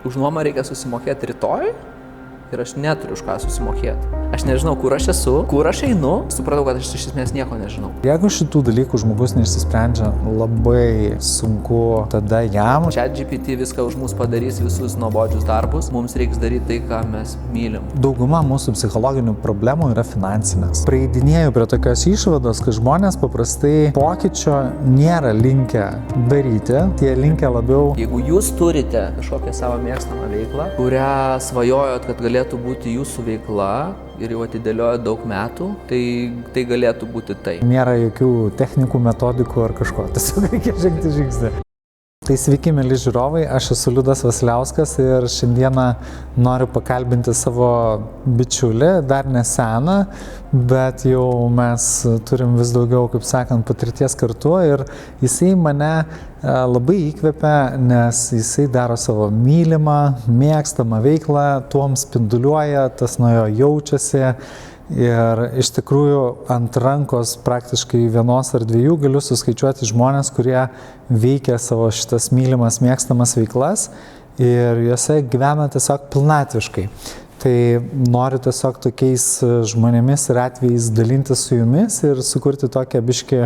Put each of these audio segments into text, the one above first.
už nuomą reikia susimokėti rytoj ir aš neturiu už ką susimokėti. Aš nežinau, kur aš esu, kur aš einu, supratau, kad aš iš esmės nieko nežinau. Jeigu šitų dalykų žmogus neišsisprendžia, labai sunku tada jam. ChatGPT viską už mus padarys, visus nuobodžius darbus, mums reiks daryti tai, ką mes mylim. Dauguma mūsų psichologinių problemų yra finansinės. Praeidinėjau prie tokios išvados, kad žmonės paprastai pokyčio nėra linkę daryti, tie linkę labiau. Jeigu jūs turite kažkokią savo mėgstamą veiklą, kurią svajojot, kad galėtų būti jūsų veikla ir jau atidėliojo daug metų, tai galėtų būti tai. Nėra jokių technikų, metodikų ar kažko, tiesiog reikia žengti žingsnį. Tai sveiki, mėly žiūrovai, aš esu Liudas Vasiliauskas ir šiandieną noriu pakalbinti savo bičiulį, dar neseną, bet jau mes turim vis daugiau, kaip sakant, patirties kartu ir jisai mane labai įkvepia, nes jisai daro savo mylimą, mėgstamą veiklą, tuom spinduliuoja, tas nuo jo jaučiasi. Ir iš tikrųjų ant rankos praktiškai vienos ar dviejų galiu suskaičiuoti žmonės, kurie veikia savo šitas mylimas, mėgstamas veiklas ir juose gyvena tiesiog pilnatviškai. Tai noriu tiesiog tokiais žmonėmis ir atvejais dalintis su jumis ir sukurti tokią biškį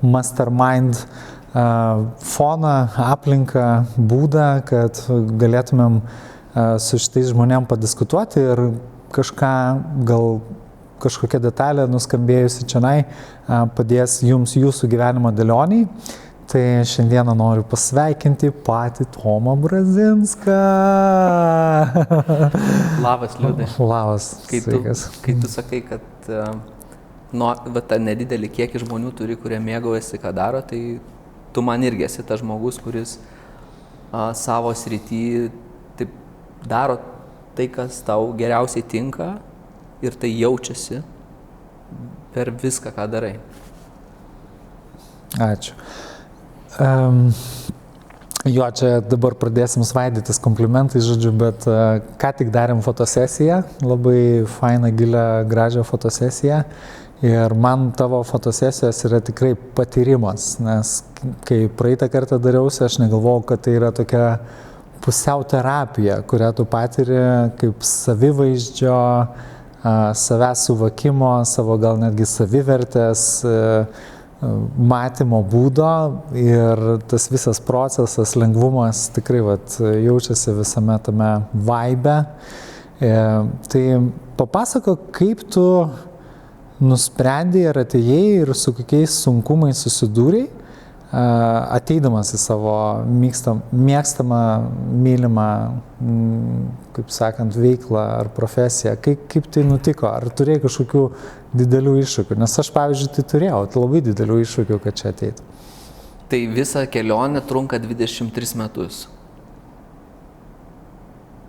mastermind foną, aplinką, būdą, kad galėtumėm su šitais žmonėm padiskutuoti ir kažką gal kažkokia detalė nuskambėjusi čionai padės jums jūsų gyvenimo dėlioniai. Tai šiandieną noriu pasveikinti patį Tomą Brazinską. Labas, Liudai. Labas, sveikas. Kai tu sakai, kad tą nedidelį kiekį žmonių turi, kurie mėgaujasi, ką daro, tai tu man irgi esi tas žmogus, kuris savo srity taip daro tai, kas tau geriausiai tinka. Ir tai jaučiasi per viską, ką darai. Ačiū. Jo, čia dabar pradėsim svaidytis komplimentais, žodžiu, bet ką tik darėm fotosesiją, labai fainą, gilią, gražią fotosesiją. Ir man tavo fotosesijos yra tikrai patyrimas, nes kai praeitą kartą dariausi, aš negalvojau, kad tai yra tokia pusiau terapija, kurią tu patiri kaip savivaizdžio, savęs suvokimo, savo gal netgi savivertės, matymo būdo ir tas visas procesas, lengvumas tikrai jaučiasi visame tame vibe. Tai papasakok, kaip tu nusprendei ir atėjai ir su kokiais sunkumais susidūrei, ateidamas į savo mėgstamą, mylimą, kaip sakant, veiklą ar profesiją. Kaip tai nutiko? Ar turėjai kažkokių didelių iššūkių? Nes aš, pavyzdžiui, tai turėjau labai didelių iššūkių, kad čia ateitų. Tai visa kelionė trunka 23 metus.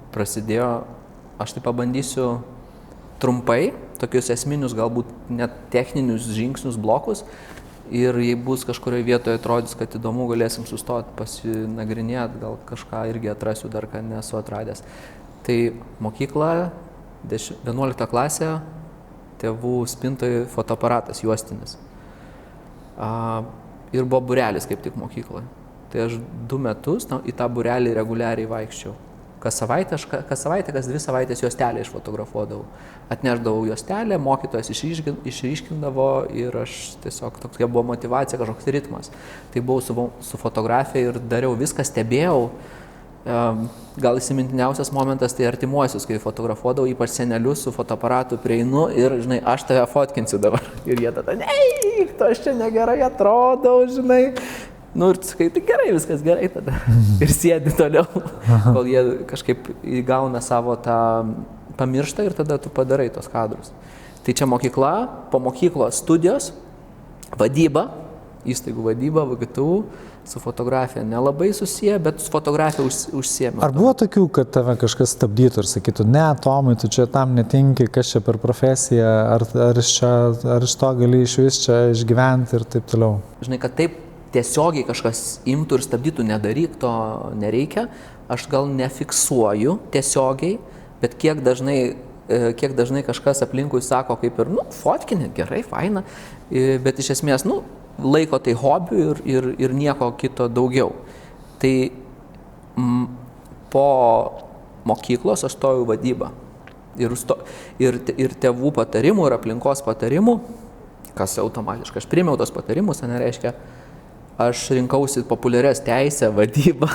Prasidėjo, aš tai pabandysiu trumpai, tokius esminius, galbūt net techninius žingsnius, blokus. Ir jei bus kažkurioje vietoje atrodys, kad įdomu, galėsim sustoti, pasinagrinėti, gal kažką irgi atrasiu dar, ką nesu atradęs. Tai mokykla, 11 klasė, tėvų spintoje fotoaparatas juostinis. Ir buvo būrelis kaip tik mokykloje. Tai aš 2 metus į tą būrelį reguliariai vaikščiau. Kas savaitę, kas 2 savaitės juostelę išfotografuodavau. Atnešdavau juostelę, mokytojas išryškindavo ir aš tiesiog tokia buvo motyvacija, kažkoks ritmas. Tai buvau su fotografija ir dariau viską, stebėjau. Gal įsimintiniausias momentas tai artimuosius, kai fotografuodavau, ypač senelius su fotoaparatu prieinu ir, žinai, aš tave fotkinsiu dabar. Ir jie tada, neik, tu aš čia negerai atrodau, žinai. Nu ir sakai, tai gerai, viskas gerai tada. Ir sėdi toliau, kol jie kažkaip įgauna savo tą pamirštą ir tada tu padarai tos kadrus. Tai čia mokykla, po mokyklos studijos, vadyba, įstaigų vadyba, VGTU, su fotografija nelabai susiję, bet su fotografija užsiėmė. Ar buvo tokių, kad tave kažkas stabdytų ir sakytų, ne, Tomai, tu čia tam netinki, kas čia per profesiją, ar iš to gali iš vis čia išgyventi ir taip toliau? Žinai, kad taip tiesiogiai kažkas imtų ir stabdytų, nedaryk, to nereikia. Aš gal nefiksuoju tiesiogiai, bet kiek dažnai kažkas aplinkui sako, kaip ir, fotkini, gerai, faina, bet iš esmės, laiko tai hobiu ir nieko kito daugiau. Tai po mokyklos aš stojau vadybą. Ir tėvų patarimų, ir aplinkos patarimų, kas automatiškai, aš priėmiau tos patarimus, nereiškia, aš rinkausi populiarias teisę, vadybą,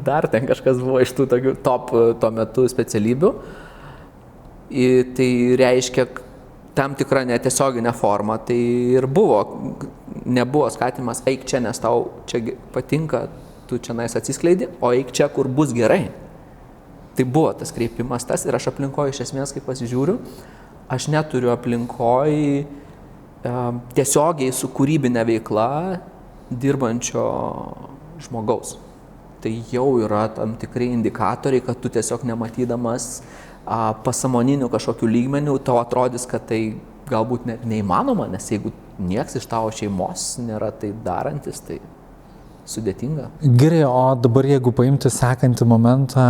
dar ten kažkas buvo iš tų tokių top tuo metu specialybių. Tai reiškia, tam tikra netiesioginė forma, tai ir buvo, nebuvo skatimas, eik čia, nes tau čia patinka, tu čia nais atsiskleidi, o eik čia, kur bus gerai. Tai buvo tas kreipimas tas ir aš aplinkoje iš esmės, kai pasižiūriu, aš neturiu aplinkoje tiesiogiai su kūrybinė veikla dirbančio žmogaus. Tai jau yra tam tikrai indikatoriai, kad tu tiesiog nematydamas pasąmoninių kažkokių lygmenių, tau atrodys, kad tai galbūt net neįmanoma, nes jeigu nieks iš tavo šeimos nėra tai darantis, tai sudėtinga. Gerai, o dabar jeigu paimti sekantį momentą,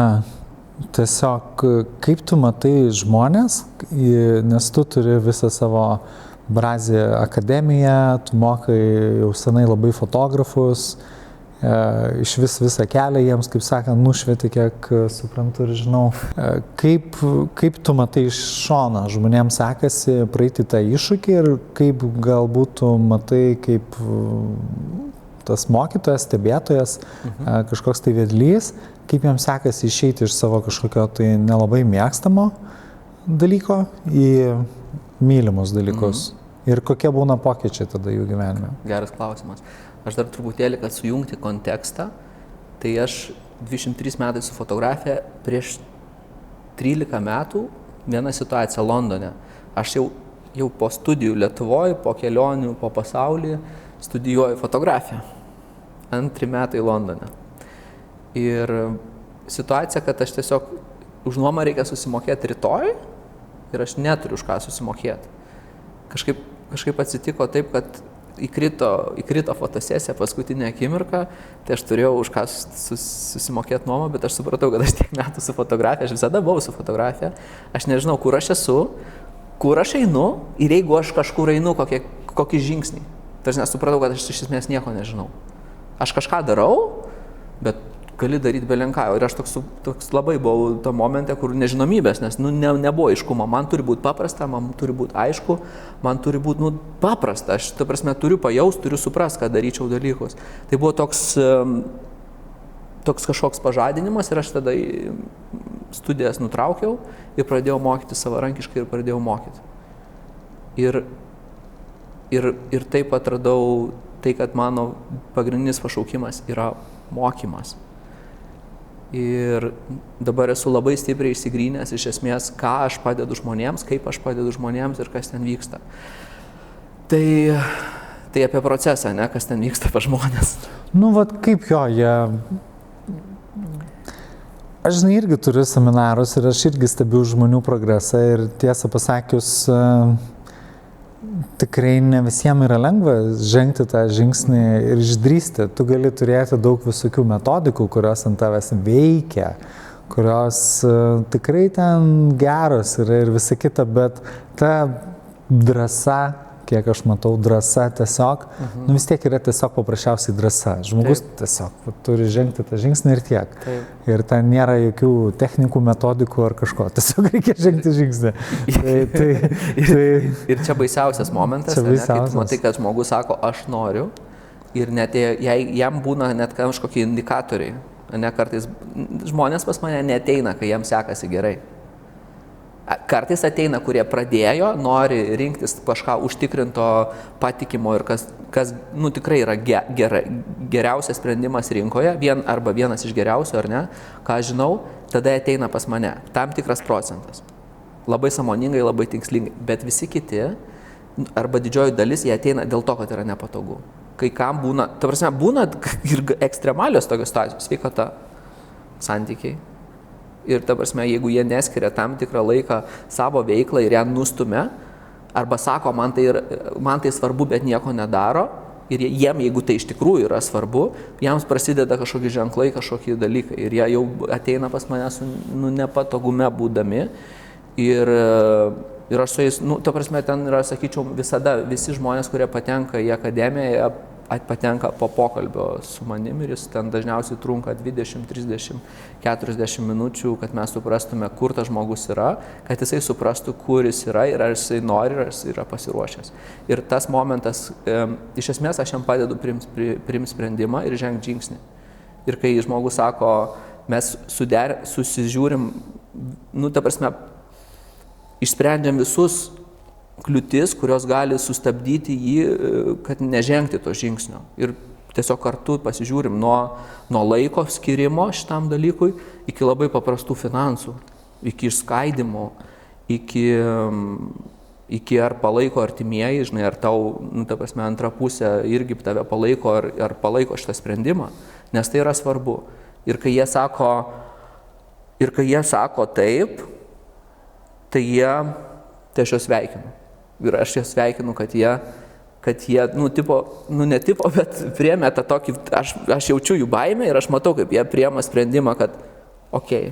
tiesiog kaip tu matai žmonės, nes tu turi visą savo Brazį akademiją, tu mokai jau senai labai fotografus, iš visą kelią jiems, kaip sakant, nušvieti, kiek suprantu ir žinau. Kaip tu matai iš šono, žmonėms sekasi praeiti tą iššūkį ir kaip galbūt tu matai, kaip tas mokytojas, stebėtojas, kažkoks tai vedlys, kaip jiems sekasi išeiti iš savo kažkokio tai nelabai mėgstamo dalyko į mylimus dalykus. Ir kokie būna pokyčiai tada jų gyvenime? Geras klausimas. Aš dar truputėlį, kad sujungti kontekstą, tai aš 23 metai su fotografija, prieš 13 metų viena situacija Londone. Aš jau po studijų Lietuvoje, po kelionių, po pasaulį studijuoju fotografiją. 2 metai Londone. Ir situacija, kad aš tiesiog už nuomą reikia susimokėti rytoj ir aš neturiu už ką susimokėti. Kažkaip atsitiko taip, kad įkrito fotosesija paskutinę akimirką, tai aš turėjau už ką susimokėti nuomą, bet aš supratau, kad aš tiek metų su fotografija, aš visada buvau su fotografija, aš nežinau, kur aš esu, kur aš einu ir jeigu aš kažkur einu, kokį žingsnį. Tai aš nesupratau, kad aš iš esmės nieko nežinau. Aš kažką darau, bet gali daryti belenką. Ir aš toks labai buvau to momente, kur nežinomybės, nes nebuvo aiškumo. Man turi būti paprasta, man turi būti aišku, man turi būti paprasta. Aš, ta prasme, turiu pajausti, turiu suprasti, kad daryčiau dalykus. Tai buvo toks kažkoks pažadinimas ir aš tada studijas nutraukiau ir pradėjau mokyti savarankiškai ir pradėjau mokyti. Ir taip atradau tai, kad mano pagrindinis pašaukimas yra mokymas. Ir dabar esu labai stipriai išsigrynęs iš esmės, ką aš padedu žmonėms, kaip aš padedu žmonėms ir kas ten vyksta. Tai apie procesą, ne, kas ten vyksta pas žmonės. Nu, vat kaip jie... Aš žinai, irgi turiu seminarus ir aš irgi stebiu žmonių progresą ir tiesą pasakius, tikrai ne visiems yra lengva žengti tą žingsnį ir išdrįsti. Tu gali turėti daug visokių metodikų, kurios ant tavęs veikia, kurios tikrai ten geros yra ir visa kita, bet ta drąsa, kiek aš matau, drąsa tiesiog, nu vis tiek yra tiesiog paprasčiausiai drąsa. Žmogus tiesiog turi žengti tą žingsnį ir tiek. Taip. Ir ten nėra jokių technikų, metodikų ar kažko, tiesiog reikia žengti žingsnį. Ir čia baisiausias momentas, kai tu matai, kad žmogus sako, aš noriu, ir net jam būna net kažkokie indikatoriai. Ne, kartais žmonės pas mane neateina, kai jam sekasi gerai. Kartais ateina, kurie pradėjo, nori rinktis kažką užtikrinto, patikimo ir kas tikrai yra geriausias sprendimas rinkoje, arba vienas iš geriausių, ar ne, ką žinau, tada ateina pas mane tam tikras procentas. Labai sąmoningai, labai tikslingai, bet visi kiti, arba didžioji dalis, jie ateina dėl to, kad yra nepatogu. Kai kam būna, ta prasme, būna ir ekstremalios tokios situacijos, sveikata, santykiai. Ir ta prasme, jeigu jie neskiria tam tikrą laiką savo veiklą ir ją nustumia, arba sako, man tai svarbu, bet nieko nedaro, ir jiem, jeigu tai iš tikrųjų yra svarbu, jiems prasideda kažkokie ženklai, kažkokie dalykai. Ir jie jau ateina pas mane su nepatogume būdami. Ir aš su jais, ta prasme, ten yra, sakyčiau, visada visi žmonės, kurie patenka į akademiją, patenka po pokalbio su manim ir jis ten dažniausiai trunka 20, 30, 40 minučių, kad mes suprastume, kur tas žmogus yra, kad jisai suprastų, kur jis yra ir ar jisai nori, ar jis yra pasiruošęs. Ir tas momentas, iš esmės aš jam padedu priimti sprendimą ir žengti žingsnį. Ir kai žmogus sako, mes susižiūrim, ta prasme, išsprendžiam visus kliūtis, kurios gali sustabdyti jį, kad nežengti to žingsnio. Ir tiesiog kartu pasižiūrim nuo laiko skirimo šitam dalykui iki labai paprastų finansų, iki išskaidimo, iki ar palaiko artimieji, žinai, ar tau, ta prasme, antra pusė irgi tave palaiko, ar palaiko šitą sprendimą, nes tai yra svarbu. Ir kai jie sako taip, tai aš juos sveikinu. Ir aš juos sveikinu, kad jie bet priėmė tą tokį, aš jaučiu jų baimę ir aš matau, kaip jie priėma sprendimą, kad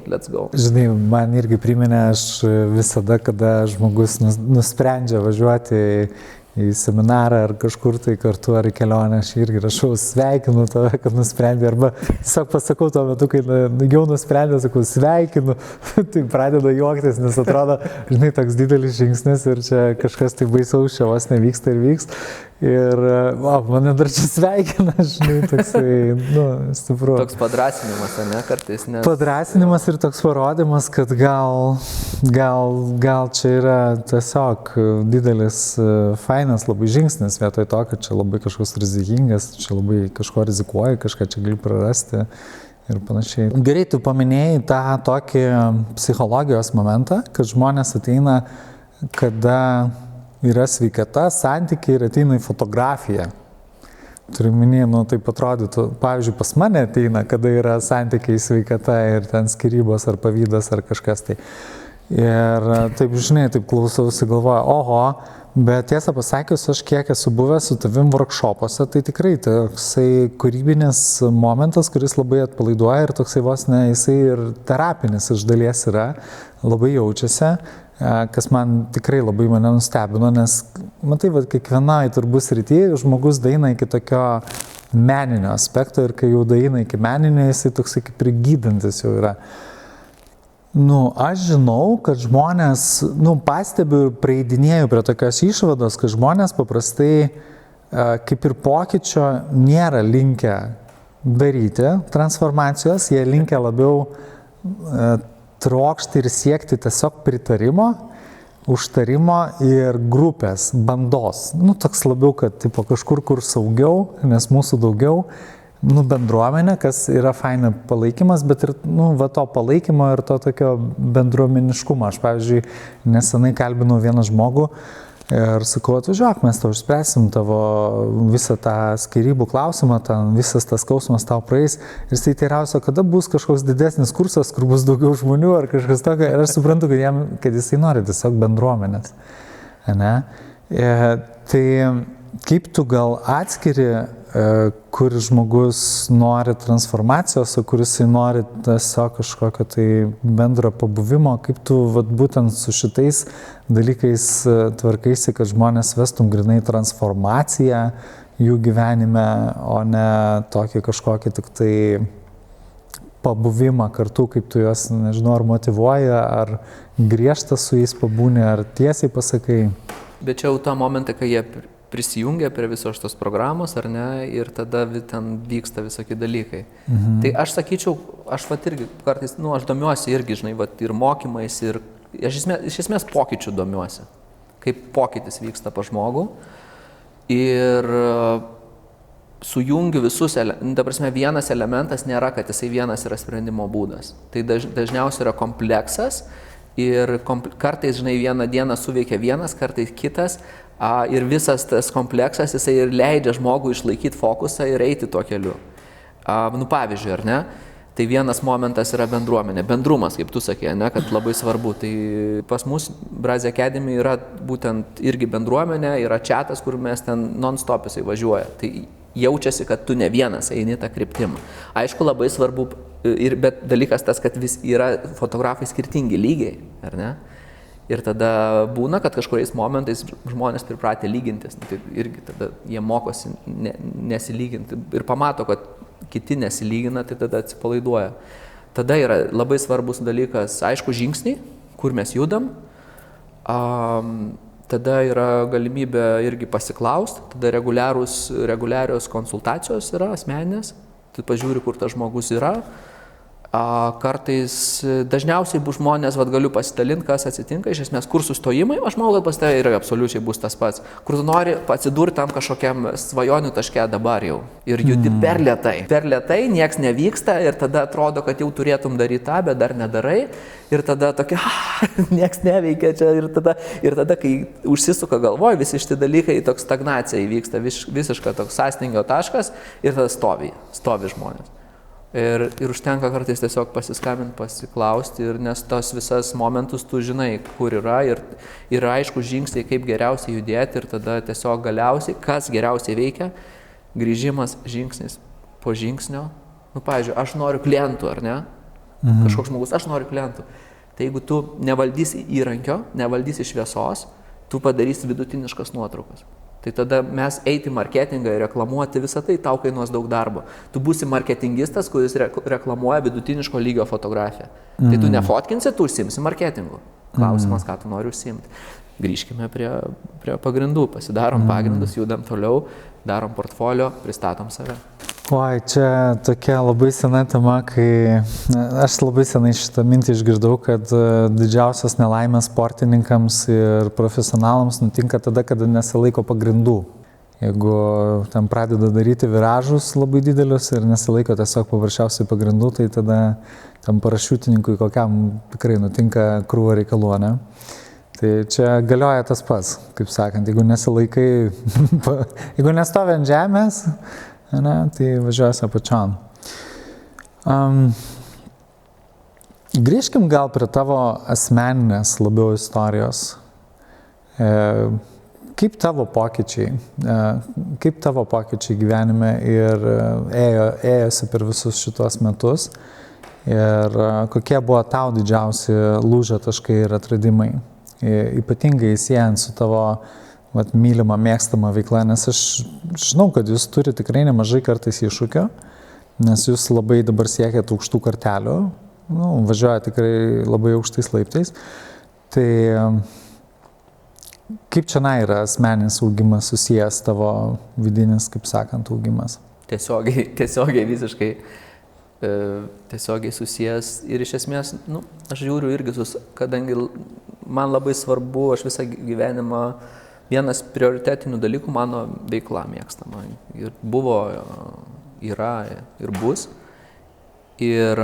let's go. Žinai, man irgi priminė, aš visada, kada žmogus nusprendžia važiuoti į seminarą ar kažkur tai kartu ar į kelionę, aš irgi rašau, sveikinu tave, kad nusprendė, arba tiesiog pasakau tuo metu, kai jau nusprendė, sakau, sveikinu, tai pradeda juoktis, nes atrodo, žinai, toks didelis žingsnis ir čia kažkas tai baisaus čia vos nevyksta ir vyks. Ir mane dar čia sveikina, žinai, toksai, stipru. Toks padrasinimas, ne, kartais, nes... Padrasinimas ir toks parodymas, kad gal čia yra tiesiog didelis, fainas labai žingsnis, vietoj to, kad čia labai kažkoks rizikingas, čia labai kažko rizikuoji, kažką čia gali prarasti ir panašiai. Gerai, tu paminėjai tą tokį psichologijos momentą, kad žmonės ateina, kada yra sveikata, santykiai ir ateina į fotografiją. Turiu minėti, taip atrodytų, pavyzdžiui, pas mane ateina, kada yra santykiai, sveikata ir ten skyrybos ar pavydas ar kažkas tai. Ir taip, žinai, taip klausausi, galvoju, oho, bet tiesą pasakius, aš kiek esu buvęs su tavim workshopuose, tai tikrai toksai kūrybinis momentas, kuris labai atpalaiduoja ir toksai vos ne, jisai ir terapinis iš dalies yra, labai jaučiasi. Kas man tikrai labai mane nustebino, nes, matai, kiekvienai turbūt srityje žmogus daeina iki tokio meninio aspekto ir kai jau daeina iki meninio, jisai toksai kaip ir gydantis jau yra. Aš žinau, kad žmonės, pastebiu ir praeidinėjau prie tokios išvados, kad žmonės paprastai kaip ir pokyčio nėra linkę daryti transformacijos, jie linkę labiau trokšti ir siekti tiesiog pritarimo, užtarimo ir grupės, bandos. Toks labiau, kad kažkur, kur saugiau, nes mūsų daugiau, bendruomenė, kas yra faina palaikymas, bet ir to palaikymo ir to tokio bendruomeniškumo. Aš, pavyzdžiui, nesenai kalbinau vieną žmogų ir sakau, atvažiuok, mes tau išspręsim tavo visą tą skyrybų klausimą, visas tas skausmas tau praeis. Ir jis teirausia, kada bus kažkoks didesnis kursas, kur bus daugiau žmonių ar kažkas tokio. Ir aš suprantu, kad jisai nori tiesiog bendruomenės. Tai kaip tu gal atskiri, kur žmogus nori transformacijos, o kur jisai nori tiesiog kažkokio tai bendro pabuvimo, kaip tu būtent su šitais dalykais tvarkaisi, kad žmonės vestum grinai transformaciją jų gyvenime, o ne tokį kažkokį tik tai pabuvimą kartu, kaip tu juos, nežinau, ar motyvuoji, ar griežtas su jais pabūni, ar tiesiai pasakai. Bet čia jau tą momentą, kai jie prisijungia prie visos šitos programos, ar ne, ir tada ten vyksta visokie dalykai. Tai aš sakyčiau, aš irgi kartais, aš domiuosi irgi, žinai, ir mokymais, ir iš esmės pokyčių domiuosi, kaip pokytis vyksta pas žmogų. Ir sujungiu visus, ta prasme, vienas elementas nėra, kad jisai vienas yra sprendimo būdas. Tai dažniausiai yra kompleksas ir kartais, žinai, vieną dieną suveikia vienas, kartais kitas. Ir visas tas kompleksas, jisai ir leidžia žmogui išlaikyti fokusą ir eiti tuo keliu. Pavyzdžiui, ar ne? Tai vienas momentas yra bendruomenė, bendrumas, kaip tu sakė, ne, kad labai svarbu. Tai pas mus Brazė Academy yra būtent irgi bendruomenė, yra chatas, kur mes ten non-stop jisai važiuoja. Tai jaučiasi, kad tu ne vienas eini tą kryptimą. Aišku, labai svarbu, bet dalykas tas, kad vis yra fotografai skirtingi lygiai, ar ne? Ir tada būna, kad kažkuriais momentais žmonės pripratę lygintis, tai irgi tada jie mokosi nesilyginti ir pamato, kad kiti nesilygina, tai tada atsipalaiduoja. Tada yra labai svarbus dalykas, aišku, žingsniai, kur mes judam, tada yra galimybė irgi pasiklausti, tada reguliarios konsultacijos yra asmeninės, tai pažiūri, kur tas žmogus yra. Kartais dažniausiai bus žmonės, galiu pasidalinti, kas atsitinka, iš esmės kur sustojimai, aš manau, kad pas tave yra absoliučiai bus tas pats, kur tu nori atsidurti tam kažkokiam svajonių taške dabar jau ir judi per lėtai, nieks nevyksta ir tada atrodo, kad jau turėtum daryti tą, bet dar nedarai ir tada tokia, nieks neveikia čia ir tada, kai užsisuka galvoj, visi šitie dalykai, toks stagnacija įvyksta, visiška toks sąstingio taškas ir tada stovi žmonės. Ir užtenka kartais tiesiog pasiskambinti, pasiklausti, nes tos visas momentus tu žinai, kur yra ir aišku žingsniai, kaip geriausiai judėti ir tada tiesiog galiausiai, kas geriausiai veikia, grįžimas žingsnis po žingsnio. Pavyzdžiui, aš noriu klientų, ar ne? Kažkoks žmogus, aš noriu klientų. Tai jeigu tu nevaldysi įrankio, nevaldysi šviesos, tu padarysi vidutiniškas nuotraukas. Tai tada mes eiti marketingą ir reklamuoti visą tai, tau kainuos daug darbo. Tu būsi marketingistas, kuris reklamuoja vidutiniško lygio fotografiją. Tai tu nefotkinsi, tu užsiimsi marketingu. Klausimas, ką tu nori užsiimti. Grįžkime prie pagrindų, pasidarom pagrindus, judam toliau, darom portfolio, pristatom save. Oi, čia tokia labai sena tema, kai aš labai senai šitą mintį išgirdau, kad didžiausios nelaimės sportininkams ir profesionalams nutinka tada, kada nesilaiko pagrindų. Jeigu ten pradeda daryti viražus labai didelius ir nesilaiko tiesiog paprasčiausiai pagrindų, tai tada tam parašiutininkui kokiam tikrai nutinka krūva reikalų, ne? Tai čia galioja tas pats, kaip sakant, jeigu nesilaikai, jeigu nestovi ant žemės, ne, tai važiuosi apačion. Grįžkim gal prie tavo asmeninės labiau istorijos. Kaip tavo pokyčiai gyvenime ir ėjosi per visus šitos metus ir kokie buvo tau didžiausi lūžio taškai ir atradimai, ypatingai siejant su tavo mylimą, mėgstamą veiklą, nes aš žinau, kad jūs turi tikrai nemažai kartais iššūkio, nes jūs labai dabar siekėt aukštų kartelių, važiuoja tikrai labai aukštais laiptais. Tai kaip čia yra asmeninis augimas susijęs tavo vidinis, kaip sakant, augimas? Tiesiogiai visiškai tiesiogiai susijęs ir iš esmės, aš žiūriu irgi, kadangi man labai svarbu, aš visą gyvenimą vienas prioritetinių dalykų mano veikla mėgstama. Ir buvo, yra ir bus. Ir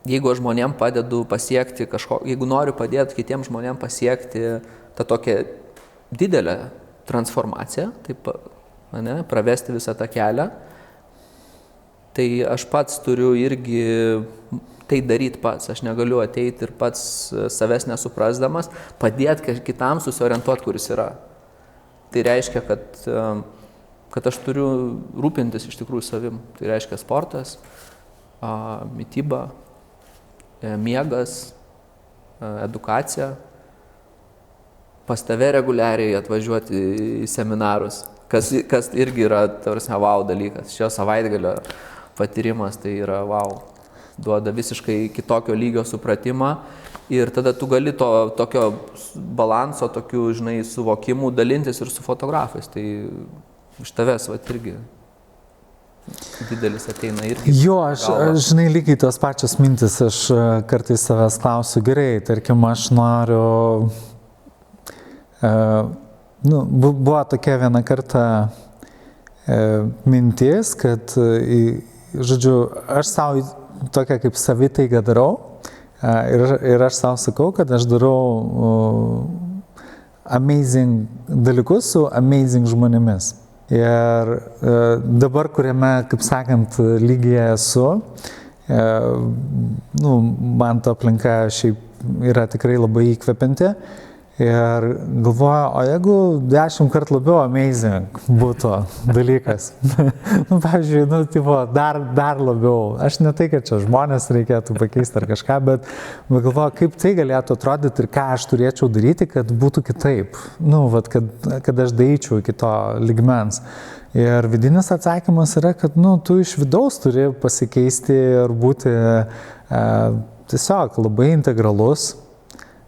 jeigu aš žmonėm padedu pasiekti jeigu noriu padėti kitiems žmonėm pasiekti tą tokią didelę transformaciją, taip, pravesti visą tą kelią, tai aš pats turiu irgi tai daryti pats. Aš negaliu ateiti ir pats savęs nesuprasdamas, padėti kitam susiorientuoti, kuris yra. Tai reiškia, kad aš turiu rūpintis iš tikrųjų savim. Tai reiškia sportas, mityba, miegas, edukacija, pas tave reguliariai atvažiuoti į seminarus, kas irgi yra, wow dalykas. Šio savaitgalio patyrimas tai yra wow. Duoda visiškai kitokio lygio supratimą ir tada tu gali to tokio balanso, tokių, suvokimų dalintis ir su fotografais. Tai iš tavęs irgi didelis ateina irgi. Jo, aš lygiai tos pačios mintis, aš kartais savęs klausiu, gerai, tarkim, aš noriu, buvo tokia vieną kartą mintis, kad, žodžiu, aš savo tokia kaip savitaiga darau ir aš savo sakau, kad aš darau amazing dalykus su amazing žmonėmis. Ir dabar, kuriame, kaip sakant, lygyje esu, man ta aplinka šiaip yra tikrai labai įkvepianti Ir galvoju, o jeigu 10 kartų labiau amazing būtų dalykas, nu, pavyzdžiui, nu, tipo, dar labiau, aš ne tai, kad čia žmonės reikėtų pakeisti ar kažką, bet galvoju, kaip tai galėtų atrodyti ir ką aš turėčiau daryti, kad būtų kitaip, nu, vat, kad aš daeičiau iki to lygmens. Ir vidinis atsakymas yra, kad, nu, tu iš vidaus turi pasikeisti ir būti tiesiog labai integralus,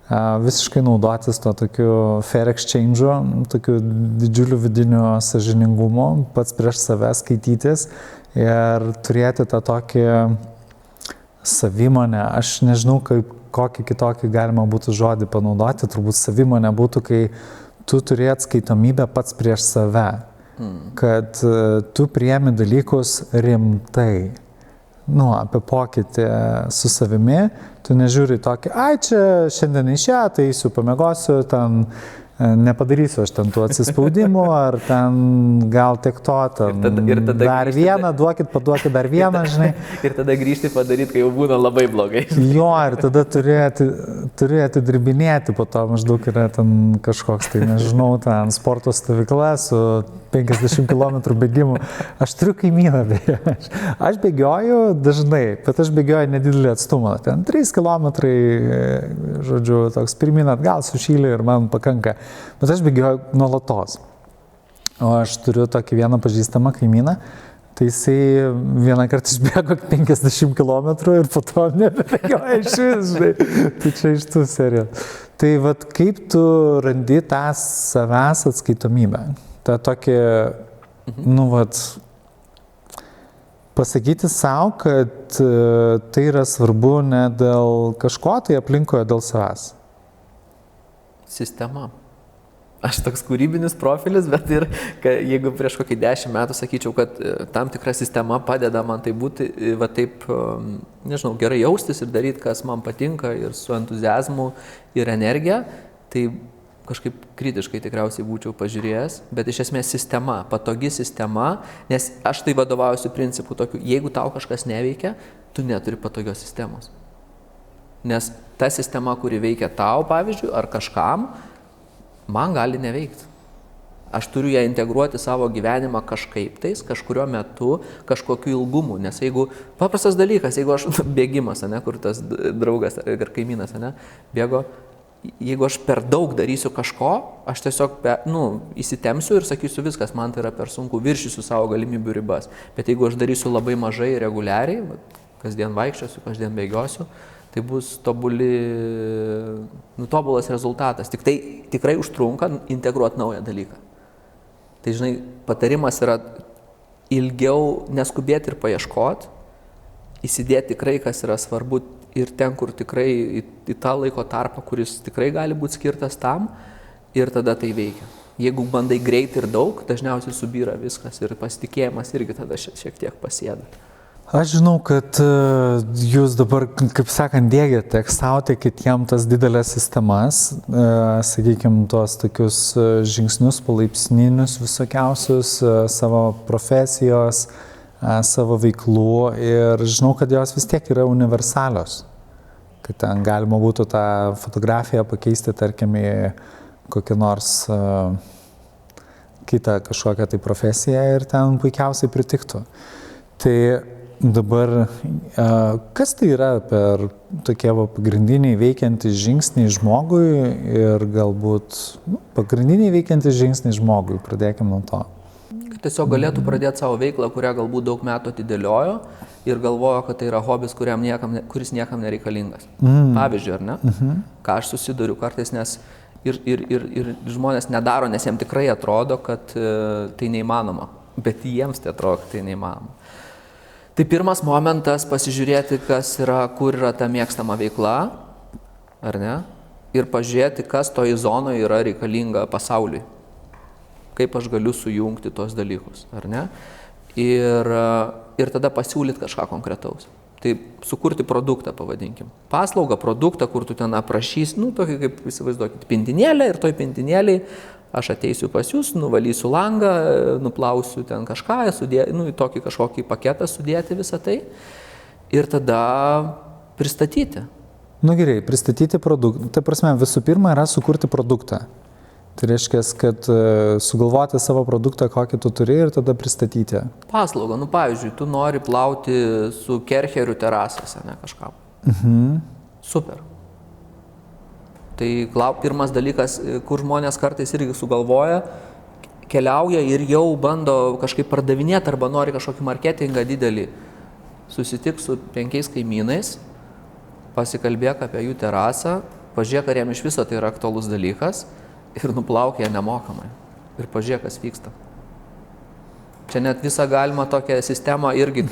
visiškai naudotis to tokiu fair exchange'u, tokiu didžiuliu vidiniu sąžiningumu, pats prieš save skaitytis ir turėti tą tokį savimonę. Aš nežinau, kokį kitokį galima būtų žodį panaudoti, turbūt savimonė būtų, kai tu turi atskaitomybę pats prieš save, kad tu priemi dalykus rimtai. Nu, apie pokytį su savimi, tu nežiūri tokį, ai, čia šiandien išėjo, tai eisiu pamiegosiu, ten nepadarysiu aš ten tų atsispaudimų, ar ten gal tiek to, ten ir tada dar vieną, paduokit dar vieną, žinai. Ir tada grįžti padaryti, kai jau būna labai blogai. Jo, ir tada turi atidirbinėti, po to maždaug yra ten kažkoks, tai nežinau, ten sporto stovykla su 50 km bėgimu. Aš turiu kaimyną, beje. Aš bėgioju dažnai, bet aš bėgioju nedidelį atstumą. Ten 3 km, žodžiu, toks pirmin atgal sušylė ir man pakanka. Bet aš bėgioju nuolatos. O aš turiu tokį vieną pažįstamą kaimyną, tai jisai vieną kartą išbėgo 50 km ir po to nebebėgioja iš vis, žinai. Tai čia iš tų serijų. Tai vat kaip tu randi tą savęs atskaitomybę? Ta tokia, nu vat, pasakyti savo, kad tai yra svarbu ne dėl kažko, tai aplinkoje dėl savęs. Sistema. Aš toks kūrybinis profilis, bet ir jeigu prieš kokį 10 metų sakyčiau, kad tam tikra sistema padeda man tai būti, va taip, nežinau, gerai jaustis ir daryti, kas man patinka ir su entuziazmu ir energija, tai kažkaip kritiškai tikriausiai būčiau pažiūrėjęs, bet iš esmės sistema, patogi sistema, nes aš tai vadovaujuosi principu tokiu, jeigu tau kažkas neveikia, tu neturi patogios sistemos. Nes ta sistema, kuri veikia tau, pavyzdžiui, ar kažkam, man gali neveikti. Aš turiu ją integruoti savo gyvenimą kažkaip tais, kažkurio metu, kažkokiu ilgumu, nes jeigu, paprastas dalykas, jeigu aš bėgimas, ne, kur tas draugas ar kaimynas, ne, bėgo, jeigu aš per daug darysiu kažko, aš tiesiog įsitemsiu ir sakysiu viskas, man tai yra per sunku, viršysiu savo galimybių ribas. Bet jeigu aš darysiu labai mažai reguliariai, kasdien vaikščiosiu, kasdien bėgiosiu, tai bus tobulas rezultatas. Tik tai tikrai užtrunka integruoti naują dalyką. Tai žinai, patarimas yra ilgiau neskubėti ir paieškoti, įsidėti tikrai, kas yra svarbu ir ten, kur tikrai į tą laiko tarpą, kuris tikrai gali būti skirtas tam, ir tada tai veikia. Jeigu bandai greitai ir daug, dažniausiai subyra viskas ir pasitikėjimas irgi tada šiek tiek pasėda. Aš žinau, kad jūs dabar, kaip sakant, dėgiate, tekstaujate kitiem tas didelės sistemas, sakykime, tuos tokius žingsnius palaipsninius visokiausius, savo profesijos, savo veiklų ir žinau, kad jos vis tiek yra universalios. Kad ten galima būtų tą fotografiją pakeisti, tarkim, į kokią nors kitą kažkokią tai profesiją ir ten puikiausiai pritiktų. Tai dabar, kas tai yra per tokie pagrindiniai veikiantys žingsniai žmogui ir galbūt pagrindiniai veikiantys žingsniai žmogui, pradėkime nuo to. Tiesiog galėtų pradėti savo veiklą, kurią galbūt daug metų atidėliojo ir galvojo, kad tai yra hobis, kuris niekam nereikalingas. Pavyzdžiui, ar ne? Ką aš susiduriu kartais, nes ir žmonės nedaro, nes jiems tikrai atrodo, kad tai neįmanoma, bet jiems tai atrodo, kad tai neįmanoma. Tai pirmas momentas pasižiūrėti, kur yra ta mėgstama veikla, ar ne? Ir pažiūrėti, kas toje zonoje yra reikalinga pasauliui. Kaip aš galiu sujungti tos dalykus, ar ne? Ir tada pasiūlyti kažką konkretaus. Tai sukurti produktą, pavadinkim. Paslaugą, produktą, kur tu ten aprašys, tokį kaip įsivaizduokit, pintinėlę ir toj pintinėliai aš ateisiu pas jūs, nuvalysiu langą, nuplausiu ten kažką, į tokį kažkokį paketą sudėti visą tai ir tada pristatyti. Nu gerai, pristatyti produktą. Tai prasme, visų pirma yra sukurti produktą. Tai reiškia, kad sugalvoti savo produktą, kokį tu turi ir tada pristatyti. Paslaugą, nu pavyzdžiui, tu nori plauti su kercheriu terasose, ne kažką. Super. Tai pirmas dalykas, kur žmonės kartais irgi sugalvoja, keliauja ir jau bando kažkaip pardavinėti arba nori kažkokį marketingą didelį. Susitik su 5 kaimynais, pasikalbėk apie jų terasą, pažiūrėk, ar jam iš viso tai yra aktualus dalykas ir nuplauk ją nemokamai. Ir pažiūrėk, kas vyksta. Čia net visą galima tokią sistemą irgi,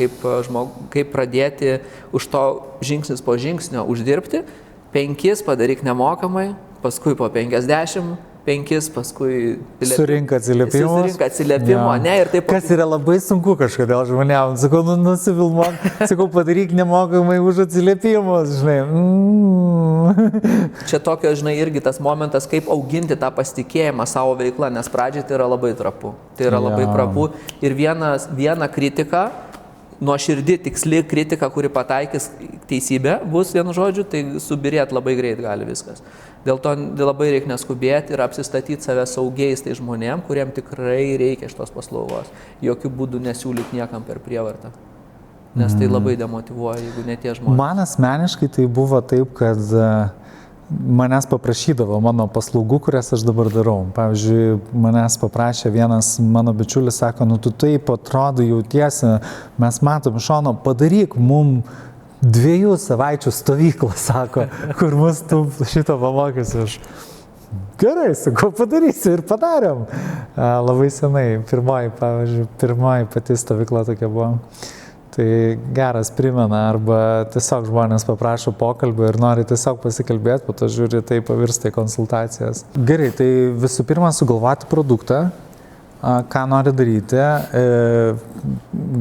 kaip pradėti už to žingsnis po žingsnio uždirbti. 5 padaryk nemokamai, paskui po 50, 5 paskui... Surink atsiliepimo, ne, ir taip... Kas yra labai sunku kažkodėl žmonėms. Sakau, nusifilmuok, sakau, padaryk nemokamai už atsiliepimus, žinai. Čia tokio, žinai, irgi tas momentas, kaip auginti tą pasitikėjimą savo veiklą, nes pradžiai tai yra labai trapu. Tai yra labai trapu ir viena kritika, nuoširdi, tiksli kritika, kuri pataikys teisybę, bus vienu žodžiu, tai subirėt labai greit gali viskas. Dėl to labai reikia neskubėti ir apsistatyti save saugiais tai žmonėm, kuriem tikrai reikia šitos paslaugos. Jokių būdų nesiūlyti niekam per prievartą. Nes tai labai demotyvuoja, jeigu ne tie žmonės. Man asmeniškai tai buvo taip, kad manęs paprašydavo mano paslaugų, kurias aš dabar darau. Pavyzdžiui, manęs paprašė vienas mano bičiulis, sako, nu tu taip atrodo jautiesi, mes matom iš šono, padaryk mum 2 savaičių stovyklą, sako, kur mus tu šito pamokysi. Aš gerai, sakau, padarysiu ir padarėm. Labai senai, pirmoji pati stovykla tokia buvo. Tai geras primena, arba tiesiog žmonės paprašo pokalbio ir nori tiesiog pasikalbėti, po to žiūri, tai pavirsta į konsultacijas. Gerai, tai visų pirma sugalvoti produktą, ką nori daryti,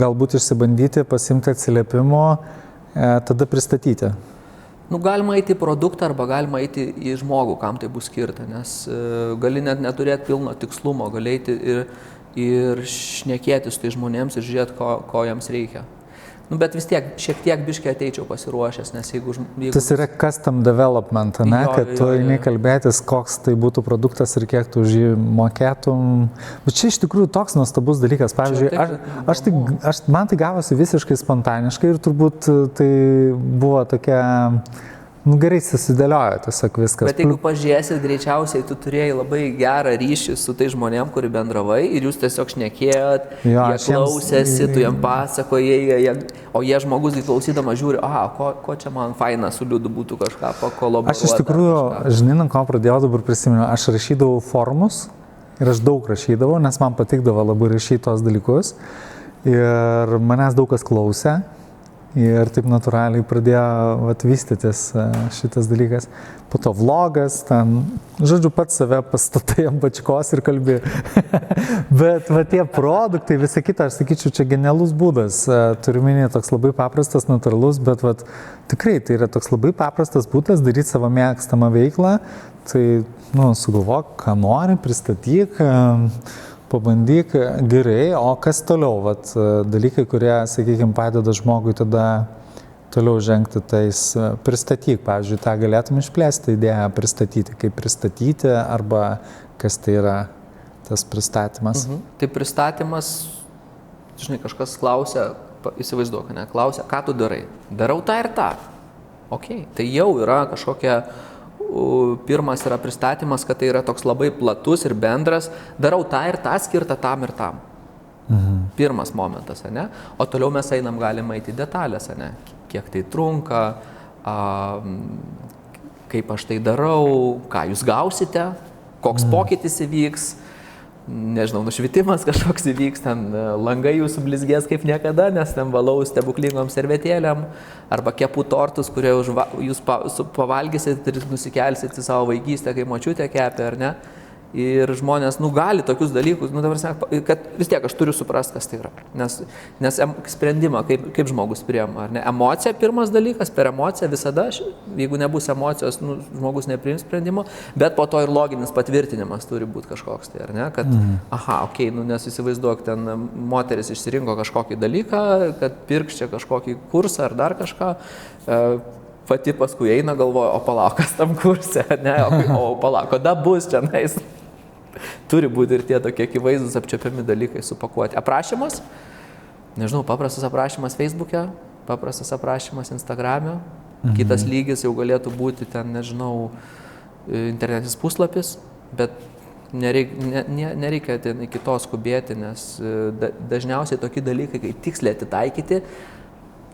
galbūt išsibandyti, pasimti atsiliepimo, tada pristatyti. Nu, galima eiti į produktą arba galima eiti į žmogų, kam tai bus skirta, nes gali net neturėti pilno tikslumo, gali eiti ir šnekėtis tai žmonėms ir žiūrėti, ko jiems reikia. Nu, bet vis tiek, šiek tiek biškai ateičiau pasiruošęs, nes jeigu... Tas yra custom development, ne? Kad tu eini kalbėtis, koks tai būtų produktas ir kiek tu už jį mokėtum. Bet čia iš tikrųjų toks nuostabus dalykas. Pavyzdžiui, man tai gavosi visiškai spontaniškai ir turbūt tai buvo tokia... Nu, gerai susidėliojo tiesiog viskas. Bet jeigu pažiūrėsit, greičiausiai tu turėjai labai gerą ryšį su tai žmonėm, kuri bendravai ir jūs tiesiog šnekėjot, jie klausėsi, tu jam pasakojai, o jie žmogus klausydamas žiūri, ko čia man faina su Liudu būtų kažką pakolaboruoti. Aš iš tikrųjų, žinai, nuo ko pradėjau dabar prisimenu, aš rašydavau forumus ir aš daug rašydavau, nes man patikdavo labai rašyti tos dalykus ir manęs daug kas klausė. Ir taip natūraliai pradėjo vystytis šitas dalykas. Po to vlogas, ten, žodžiu, pats save pastatai ant bačkos ir kalbi. Bet tie produktai, visa kita, aš sakyčiau, čia genialus būdas. Turiu minėti, toks labai paprastas, natūralus, bet tikrai tai yra toks labai paprastas būdas daryti savo mėgstamą veiklą. Tai, sugalvok, ką nori, pristatyk. Pabandyk, gerai, o kas toliau? Dalykai, kurie, sakykime, padeda žmogui tada toliau žengti, tais pristatyk, pavyzdžiui, tą galėtum išplėsti idėją pristatyti, kaip pristatyti, arba kas tai yra tas pristatymas. Tai pristatymas, žinai, kažkas klausia, įsivaizduok, ne, klausia, ką tu darai? Darau tą ir tą. Ok, tai jau yra kažkokia... Pirmas yra pristatymas, kad tai yra toks labai platus ir bendras, darau tą ir tą skirtą tam ir tam. Pirmas momentas, ne? O toliau mes galim eiti į detalės, ne? Kiek tai trunka, kaip aš tai darau, ką jūs gausite, koks pokytis įvyks, nežinau, nušvitimas kažkoks įvyks, ten langai jūsų blizgės kaip niekada, nes ten valau stebuklingom servetėlėm, arba kepu tortus, kurie jūs pavalgysit ir nusikelsit į savo vaikystę, kai močiutė kepė, ar ne? Ir žmonės, gali tokius dalykus, kad vis tiek aš turiu suprasti, kas tai yra. Nes sprendimą, kaip žmogus priima, ar ne? Emocija pirmas dalykas, per emociją visada, jeigu nebus emocijos, žmogus nepriims sprendimo, bet po to ir loginis patvirtinimas turi būti kažkoks, tai ar ne? Kad, nes įsivaizduok, ten moteris išsirinko kažkokį dalyką, kad pirks čia kažkokį kursą ar dar kažką, pati paskui eina, galvoja, o palauk, kas tam kurse, ne, o palauk, kada bus čia nais. Turi būti ir tie tokie akivaizdūs apčiuopiami dalykai supakuoti. Aprašymas, nežinau, paprastas aprašymas Facebook'e, paprastas aprašymas Instagram'e, kitas lygis jau galėtų būti ten, nežinau, internetinis puslapis, bet nereikia ten iki to skubėti, nes dažniausiai tokie dalykai, kai tiksliai atitaikyti,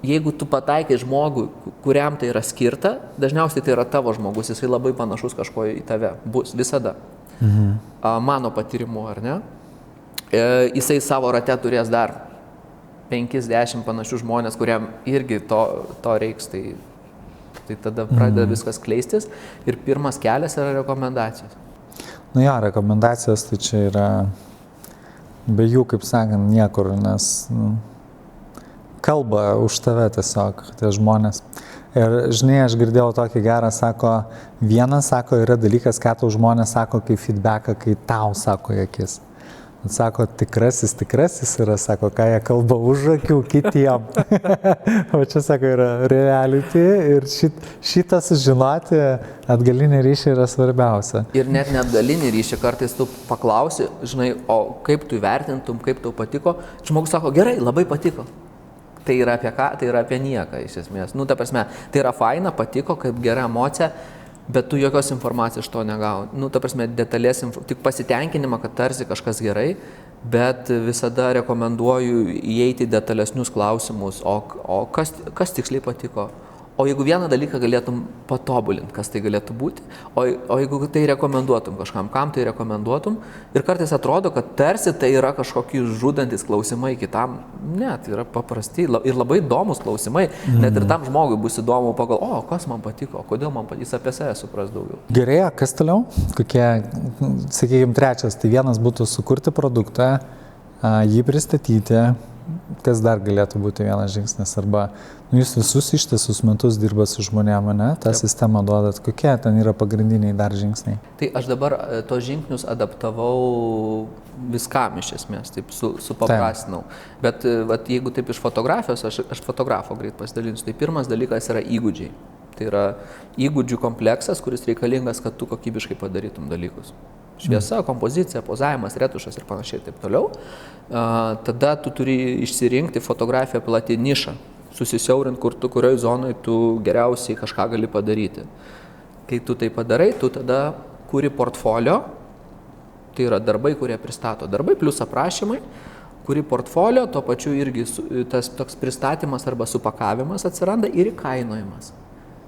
jeigu tu pataikai žmogui, kuriam tai yra skirta, dažniausiai tai yra tavo žmogus, jisai labai panašus kažko į tave, bus visada. Mano patyrimu, ar ne? Jisai savo rate turės dar 5-10 panašių žmonės, kuriam irgi to reiks, tai tada pradeda viskas kleistis ir pirmas kelias yra rekomendacijos. Nu jo, rekomendacijos tai čia yra be jų, kaip sakant, niekur, nes kalba už tave tiesiog tie žmonės. Ir žinai, aš girdėjau tokį gerą, sako, vienas, sako, yra dalykas, ką tau žmonės sako kaip feedbacką, kai tau sako į akis. Sako, tikrasis yra, sako, ką jie kalba už akių kitiem. O čia, sako, yra reality ir šitą sužinoti, atgalinį ryšį yra svarbiausia. Ir net atgalinį ryšį kartais tu paklausi, žinai, o kaip tu įvertintum, kaip tau patiko, žmogus sako, gerai, labai patiko. Tai yra apie ką? Tai yra apie nieką, iš esmės. Nu, ta prasme, tai yra faina, patiko, kaip gera emocija, bet tu jokios informacijos iš to negauni. Nu, ta prasme, detalės, tik pasitenkinimą, kad tarsi kažkas gerai, bet visada rekomenduoju įeiti į detalesnius klausimus, o kas tiksliai patiko. O jeigu vieną dalyką galėtum patobulinti, kas tai galėtų būti, o jeigu tai rekomenduotum kažkam, kam tai rekomenduotum, ir kartais atrodo, kad tarsi tai yra kažkokie žudantis klausimai kitam, ne, tai yra paprasti ir labai įdomus klausimai, net ir tam žmogui bus įdomu pagal, kas man patiko, kodėl man patiko, jis apie save supras daugiau. Gerai, kas toliau? Kokie, sakykime, trečias, tai vienas būtų sukurti produktą, jį pristatyti. Kas dar galėtų būti vienas žingsnis? Arba jūs visus ištisus metus dirbat su žmonėm, ne? Ta sistema duodat. Kokie ten yra pagrindiniai dar žingsniai? Tai aš dabar tos žingsnius adaptavau viskam iš esmės, taip supaprastinau. Bet jeigu taip iš fotografijos, aš fotografo greit pasidalinsiu. Tai pirmas dalykas yra įgūdžiai. Tai yra įgūdžių kompleksas, kuris reikalingas, kad tu kokybiškai padarytum dalykus. Šviesa, kompozicija, pozavimas, retušas ir panašiai ir taip toliau. Tada tu turi išsirinkti fotografiją plati nišą, susisiaurint, kurioje zonoje tu geriausiai kažką gali padaryti. Kai tu tai padarai, tu tada kuri portfolio, tai yra darbai, kurie pristato. Darbai plus aprašymai, kuri portfolio, tuo pačiu irgi tas toks pristatymas arba supakavimas atsiranda ir įkainojimas.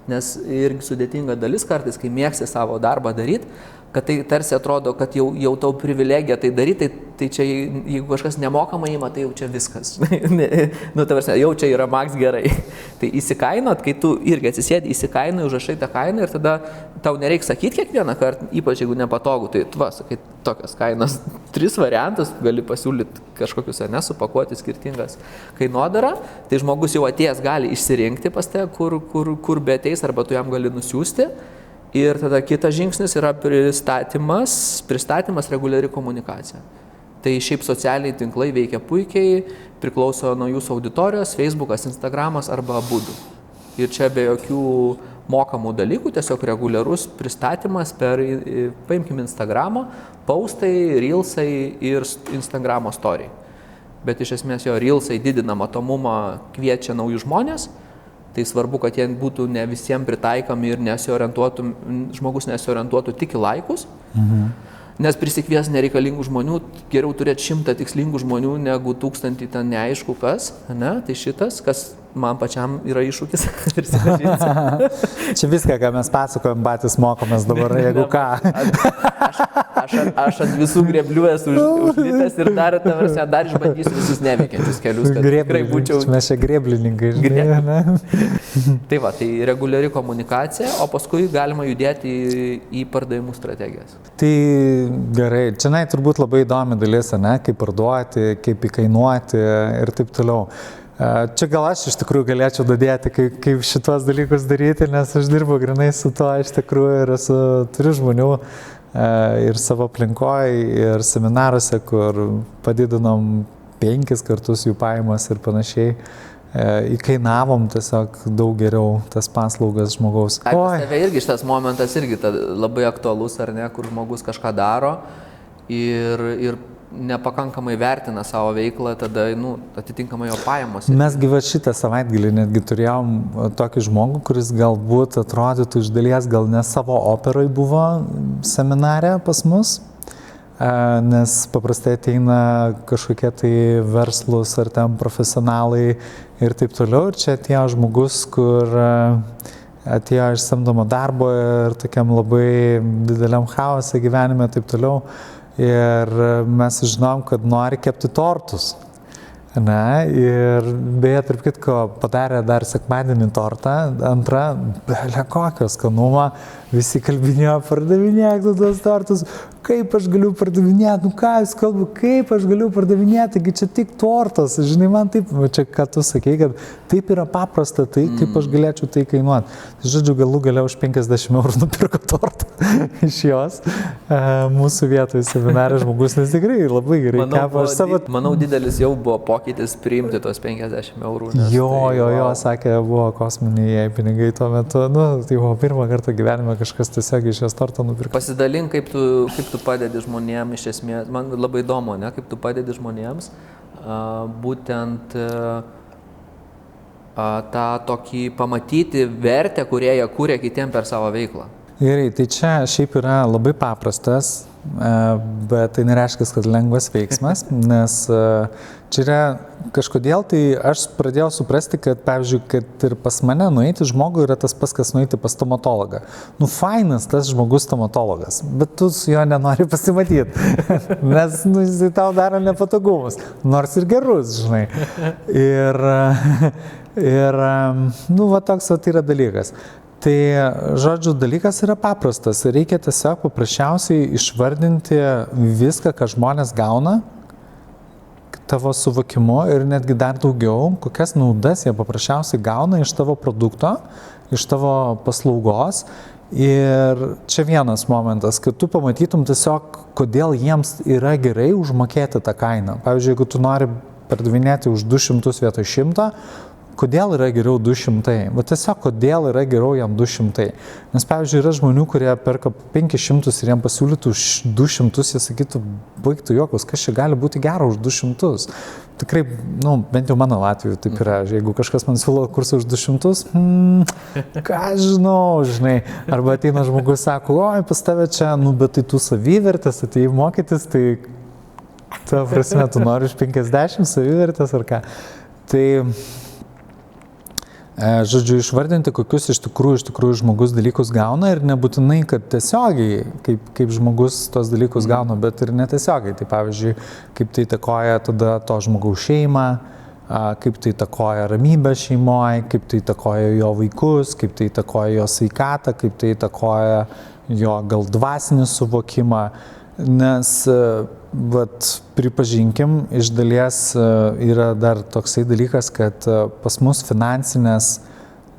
Nes irgi sudėtinga dalis kartais, kai mėgsti savo darbą daryti, kad tai tarsi atrodo, kad jau tau privilegija tai daryti, tai čia jeigu kažkas nemokamai ima, tai jau čia viskas. Nu, ta prasme, jau čia yra maks gerai. Tai įsikainot, kai tu irgi atsisėdi, įsikainai, užrašai tą kainą ir tada tau nereikia sakyti kiekvieną kartą, ypač jeigu nepatogu, tai sakai tokias kainas, 3 variantus, gali pasiūlyti kažkokius, nesupakuoti skirtingas kainodarą, tai žmogus jau atėjęs gali išsirinkti pas te, kur be ateis, arba tu jam gali nusiųsti. Ir tada kitas žingsnis yra pristatymas reguliari komunikacija. Tai šiaip socialiniai tinklai veikia puikiai, priklauso nuo jūsų auditorijos, Facebookas, Instagramas arba abudu. Ir čia be jokių mokamų dalykų, tiesiog reguliarus pristatymas paimkim Instagramą, postai, reelsai ir Instagramo story. Bet iš esmės jo reelsai didina matomumą, kviečia naujus žmonės. Tai svarbu, kad jie būtų ne visiems pritaikomi ir žmogus nesiorientuotų tik į laikus, nes prisikvies nereikalingų žmonių, geriau turėti 100 tikslingų žmonių negu 1000 ten neaišku kas, ne? Tai šitas, kas man pačiam yra iššūkis. Čia viską, ką mes pasakojam, patys mokomės dabar, jeigu ką. Aš ant visų greblių esu užlitęs ir dar išbandysiu visus neveikiančius kelius, kad tikrai būčiau. Mes čia greblininkai, žinai, ne? Tai va, tai reguliari komunikacija, o paskui galima judėti į pardavimų strategijas. Tai gerai, čia turbūt labai įdomi dalis, ne? Kaip parduoti, kaip įkainuoti ir taip toliau. Čia gal aš iš tikrųjų galėčiau dadėti, kaip šitos dalykus daryti, nes aš dirbu grinai su to, iš tikrųjų ir turiu žmonių ir savo aplinkoje, ir seminaruose, kur padidinom 5 kartus jų pajamas ir panašiai. įkainavom tiesiog daug geriau tas paslaugas žmogaus. Pas tave irgi šitas momentas irgi labai aktualus, ar ne, kur žmogus kažką daro ir nepakankamai vertina savo veiklą, tada atitinkamai jo pajamos. Mes gyva šitą savaitgalį netgi turėjom tokį žmogų, kuris galbūt atrodytų iš dalies gal ne savo operoj buvo seminare pas mus, nes paprastai ateina kažkokie tai verslus ar ten profesionalai ir taip toliau. Ir čia atėjo žmogus, kur atėjo iš samdomo darbo ir tokiam labai dideliam chaose gyvenime taip toliau. Ir mes žinom, kad nori kepti tortus. Ir beje, tarp kitko, padarė dar sekmadienį tortą, antrą, bele kokio skanumo, visi kalbinėjo, pardavinėk tuos tortus, kaip aš galiu pardavinėti, ką jūs kalbu, kaip aš galiu pardavinėti, taigi čia tik tortas, žinai, man taip, čia ką tu sakei, kad taip yra paprasta, tai kaip aš galėčiau tai kainuoti. Tai žodžiu, galų galia už 50 eurų nupirko tortą iš jos, mūsų vietoje seminare žmogus, nes tikrai labai gerai kepa. Manau, didelis jau buvo pokytis priimti tos 50 eurų. Jo, sakė, buvo kosminiai jai pinigai tuo metu, tai buvo pirmą kartą gyvenime kažkas tiesiog iš jos tortą nupirko. Pasidalink, kaip tu padedi žmonėms, iš esmės, man labai įdomu, ne, kaip tu padedi žmonėms, būtent tą tokį pamatyti vertę, kurie jie kūrė kitiem per savo veiklą. Gerai, tai čia šiaip yra labai paprastas, bet tai nereiškia, kad lengvas veiksmas, nes čia yra kažkodėl, tai aš pradėjau suprasti, kad, pavyzdžiui, kad ir pas mane nueiti žmogui yra tas pas, kas nueiti pas stomatologą. Fainas tas žmogus stomatologas, bet tu su jo nenori pasimatyti, nes jisai tau daro nepatogumus, nors ir gerus, žinai. Ir toks yra dalykas. Tai, žodžiu, dalykas yra paprastas. Reikia tiesiog paprasčiausiai išvardinti viską, ką žmonės gauna, tavo suvokimu ir netgi dar daugiau, kokias naudas jie paprasčiausiai gauna iš tavo produkto, iš tavo paslaugos. Ir čia vienas momentas, kad tu pamatytum tiesiog, kodėl jiems yra gerai užmokėti tą kainą. Pavyzdžiui, jeigu tu nori pardavinėti už 200 vietoj 100, kodėl yra geriau 200? Bet tiesiog, kodėl yra geriau jam 200? Nes, pavyzdžiui, yra žmonių, kurie perka 500 ir jam pasiūlytų už 200, jie sakytų, baigtų juokus, kas čia gali būti gero už 200? Tikrai, bent jau mano atveju taip yra. Jeigu kažkas man siūlo kursą už 200, ką žinau, žinai. Arba ateina žmogus, sako, oi, pas tave čia, bet tai tu savivertės, atėjai mokytis, tai ta prasme, tu nori už 50 savivertės ar ką. Tai žodžiu, išvardinti, kokius iš tikrųjų žmogus dalykus gauna ir nebūtinai, kad tiesiogiai, kaip žmogus tos dalykus gauna, bet ir netiesiogiai. Tai pavyzdžiui, kaip tai įtakoja tada to žmogaus šeimą, kaip tai įtakoja ramybę šeimoje, kaip tai įtakoja jo vaikus, kaip tai įtakoja jo sveikatą, kaip tai įtakoja jo gal dvasinį suvokimą. Nes, pripažinkim, iš dalies yra dar toksai dalykas, kad pas mus finansinės,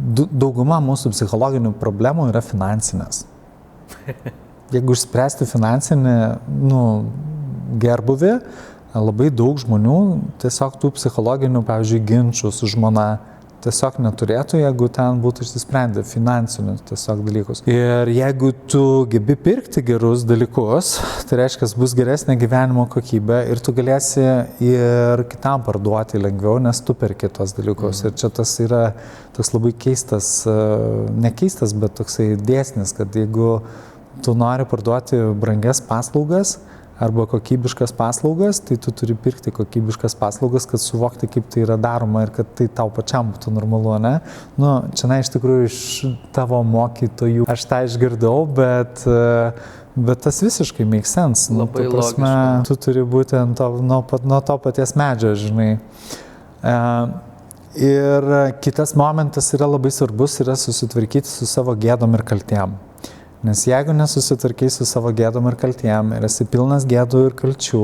dauguma mūsų psichologinių problemų yra finansinės. Jeigu išspręsti finansinį gerbuvį, labai daug žmonių tiesiog tų psichologinių, pavyzdžiui, ginčų su žmona tiesiog neturėtų, jeigu ten būtų išsisprendę finansinius tiesiog dalykus. Ir jeigu tu gebi pirkti gerus dalykus, tai reiškia, bus geresnė gyvenimo kokybė ir tu galėsi ir kitam parduoti lengviau, nes tu perki tos dalykus. Ir čia tas yra toks labai keistas, ne keistas, bet toksai dėsnis, kad jeigu tu nori parduoti brangias paslaugas, arba kokybiškas paslaugas, tai tu turi pirkti kokybiškas paslaugas, kad suvokti, kaip tai yra daroma ir kad tai tau pačiam būtų normalu, ne? Čia iš tikrųjų iš tavo mokytojų aš tą išgirdau, bet tas visiškai make sense. Labai logiška. Tu turi būti nuo to paties medžio, žinai. Ir kitas momentas yra labai svarbus, yra susitvarkyti su savo gėdom ir kaltėm. Nes jeigu nesusitvarkai su savo gėdom ir kaltėm ir esi pilnas gėdų ir kalčių,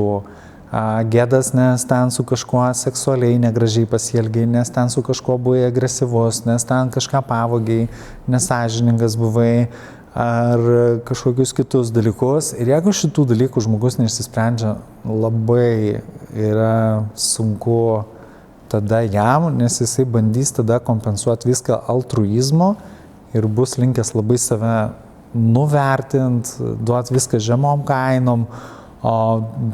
gėdas, nes ten su kažkuo seksualiai negražiai pasielgiai, nes ten su kažkuo buvai agresyvus, nes ten kažką pavogiai, nesąžiningas buvai ar kažkokius kitus dalykus. Ir jeigu šitų dalykų žmogus neišsisprendžia, labai yra sunku tada jam, nes jisai bandys tada kompensuoti viską altruizmo ir bus linkęs labai save nuvertint, duoti viską žemom kainom, o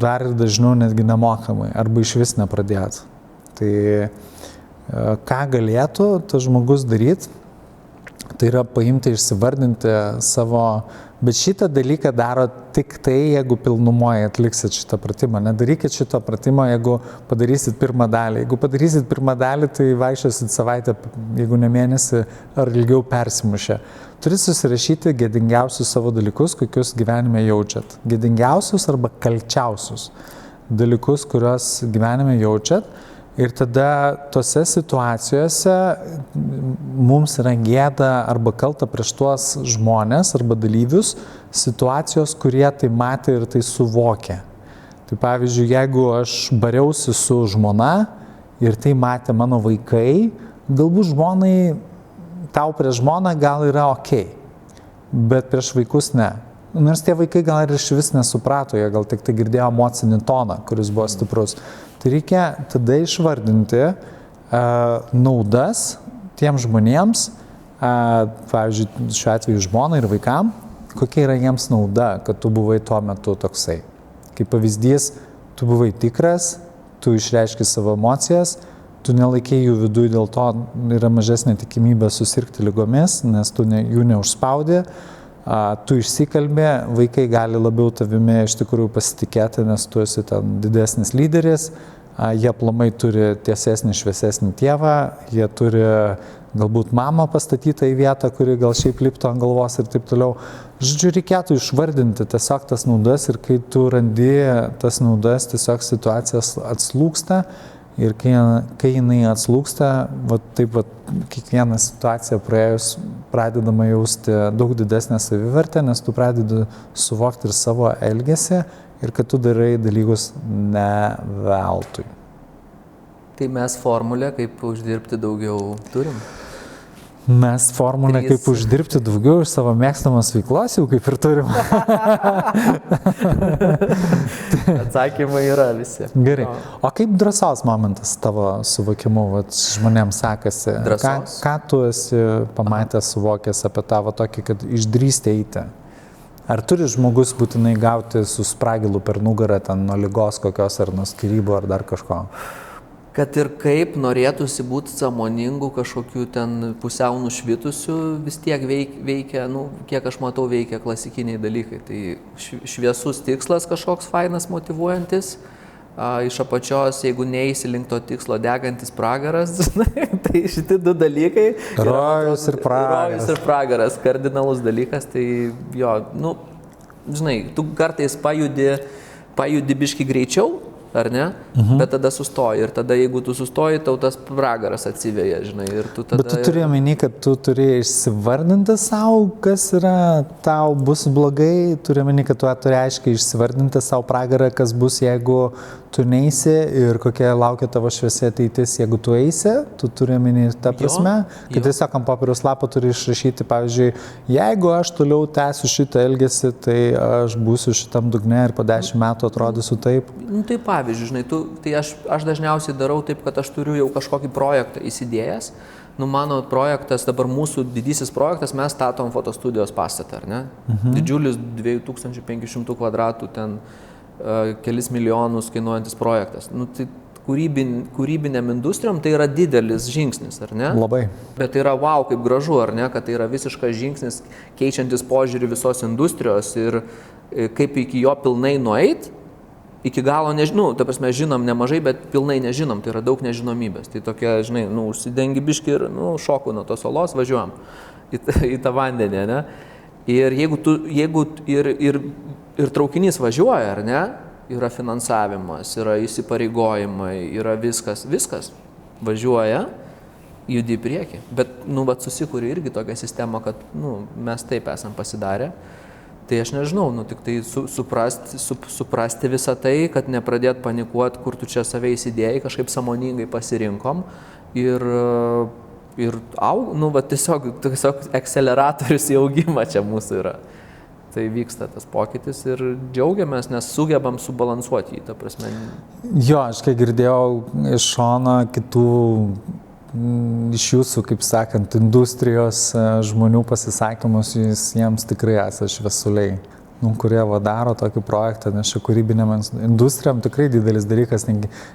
dar ir dažniau netgi nemokamai, arba iš vis nepradėti. Tai ką galėtų tas žmogus daryti, tai yra paimti, išsivardinti savo, bet šitą dalyką daro tik tai, jeigu pilnumoje atliksit šitą pratimą. Nedarykit šito pratimo, jeigu padarysit pirmą dalį. Jeigu padarysit pirmą dalį, tai vaikščiosit savaitę, jeigu ne mėnesį ar ilgiau persimušę. Turit susirašyti gėdingiausius savo dalykus, kokius gyvenime jaučiat. Gėdingiausius arba kalčiausius dalykus, kuriuos gyvenime jaučiat. Ir tada tose situacijose mums yra gėda arba kalta prieš tuos žmonės arba dalyvius situacijos, kurie tai matė ir tai suvokė. Tai pavyzdžiui, jeigu aš bariausi su žmona ir tai matė mano vaikai, galbūt žmonai, tau prieš žmoną gal yra okei, bet prieš vaikus ne. Nors tie vaikai gal ir iš vis nesuprato, jie gal tik tai girdėjo emocinį toną, kuris buvo stiprus. Tai reikia tada išvardinti naudas tiem žmonėms, pavyzdžiui, šiuo atveju žmonai ir vaikam, kokia yra jiems nauda, kad tu buvai tuo metu toksai. Kaip pavyzdys, tu buvai tikras, tu išreiški savo emocijas, tu nelaikei jų viduje, dėl to yra mažesnė tikimybė susirgti ligomis, nes tu jų neužspaudi. Tu išsikalbė, vaikai gali labiau tavimi iš tikrųjų pasitikėti, nes tu esi ten didesnis lyderis, jie aplamai turi tiesesnį, šviesesnį tėvą, jie turi galbūt mamą pastatytą į vietą, kuri gal šiaip lipto ant galvos ir taip toliau. Žodžiu, reikėtų išvardinti tiesiog tas naudas ir kai tu randi tas naudas, tiesiog situacijos atslūgsta. Ir kai jinai atslūgsta, taip kiekvieną situaciją praėjus pradedama jausti daug didesnę savivertę, nes tu pradedi suvokti ir savo elgesį ir kad tu darai dalykus ne veltui. Tai mes formulę, kaip uždirbti daugiau turim? Mes formulę, kaip uždirbti daugiau iš savo mėgstamos veiklos jau kaip ir turim. Atsakymai yra visi. Gerai. O kaip drąsos momentas tavo suvokimu žmonėms sekasi? Ką tu esi pamatęs, suvokęs apie tavo tokį, kad išdrįsti eiti? Ar turi žmogus būtinai gauti su spragilu per nugarą ten nuo ligos kokios ar nuo skyrybų ar dar kažko? Kad ir kaip norėtųsi būti sąmoningų, kažkokių ten pusiau nušvitusių, vis tiek veikia, kiek aš matau, veikia klasikiniai dalykai. Tai šviesus tikslas kažkoks fainas, motyvuojantis, iš apačios, jeigu neįsi link to tikslo, degantis pragaras, tai šitie du dalykai. Rojus ir pragaras. Rojus ir pragaras, kardinalus dalykas, tai jo, žinai, tu kartais pajudi biški greičiau, ar ne? Bet tada sustoji ir tada jeigu tu sustoji, tau tas pragaras atsiveja, žinai, ir tu tada... Bet tu turi omeny, kad tu turi išsivardinti savo, kas yra, tau bus blogai, turi omeny, kad tu turi aiškiai išsivardinti savo pragarą, kas bus, jeigu tu neisi ir kokia laukia tavo šviesi ateitis, jeigu tu eisi, tu turi omeny tą prasme, kad tiesiog ant popieriaus lapo turi išrašyti, pavyzdžiui, jeigu aš toliau tęsiu šitą elgesį, tai aš būsiu šitam dugne ir po 10 metų atrodysiu taip. Tai pavyzdžiui, žinai, tai aš dažniausiai darau taip, kad aš turiu jau kažkokį projektą įsidėjęs. Mano projektas, dabar mūsų didysis projektas, mes statom fotostudijos pastatą, ar ne? Didžiulis 2500 kvadratų, ten kelis milijonus kainuojantis projektas. Tai kūrybiniam industrijom tai yra didelis žingsnis, ar ne? Labai. Bet tai yra wow, kaip gražu, ar ne? Kad tai yra visiškas žingsnis, keičiantis požiūrį visos industrijos ir kaip iki jo pilnai nueit. Iki galo nežinau, ta prasme, žinom nemažai, bet pilnai nežinom, tai yra daug nežinomybės. Tai tokia, žinai, užsidengi biški ir šoku nuo tos olos, važiuojam į tą vandenį, ne? Ir jeigu traukinys važiuoja, ar ne, yra finansavimas, yra įsipareigojimai, yra viskas važiuoja, judi į priekį. Bet, susikūrė irgi tokia sistema, kad, mes taip esam pasidarę. Tai aš nežinau, tik tai suprasti visą tai, kad nepradėt panikuoti, kur tu čia save įsidėjai, kažkaip sąmoningai pasirinkom ir tiesiog akceleratorius į augimą čia mūsų yra. Tai vyksta tas pokytis ir džiaugiamės, nes sugebam subalansuoti jį, ta prasme. Jo, aš kiek girdėjau iš šono kitų, iš jūsų, kaip sakant, industrijos žmonių pasisakymus, jiems tikrai esate šviesuliai, kurie daro tokį projektą, nes čia kūrybinėm industrijom tikrai didelis dalykas,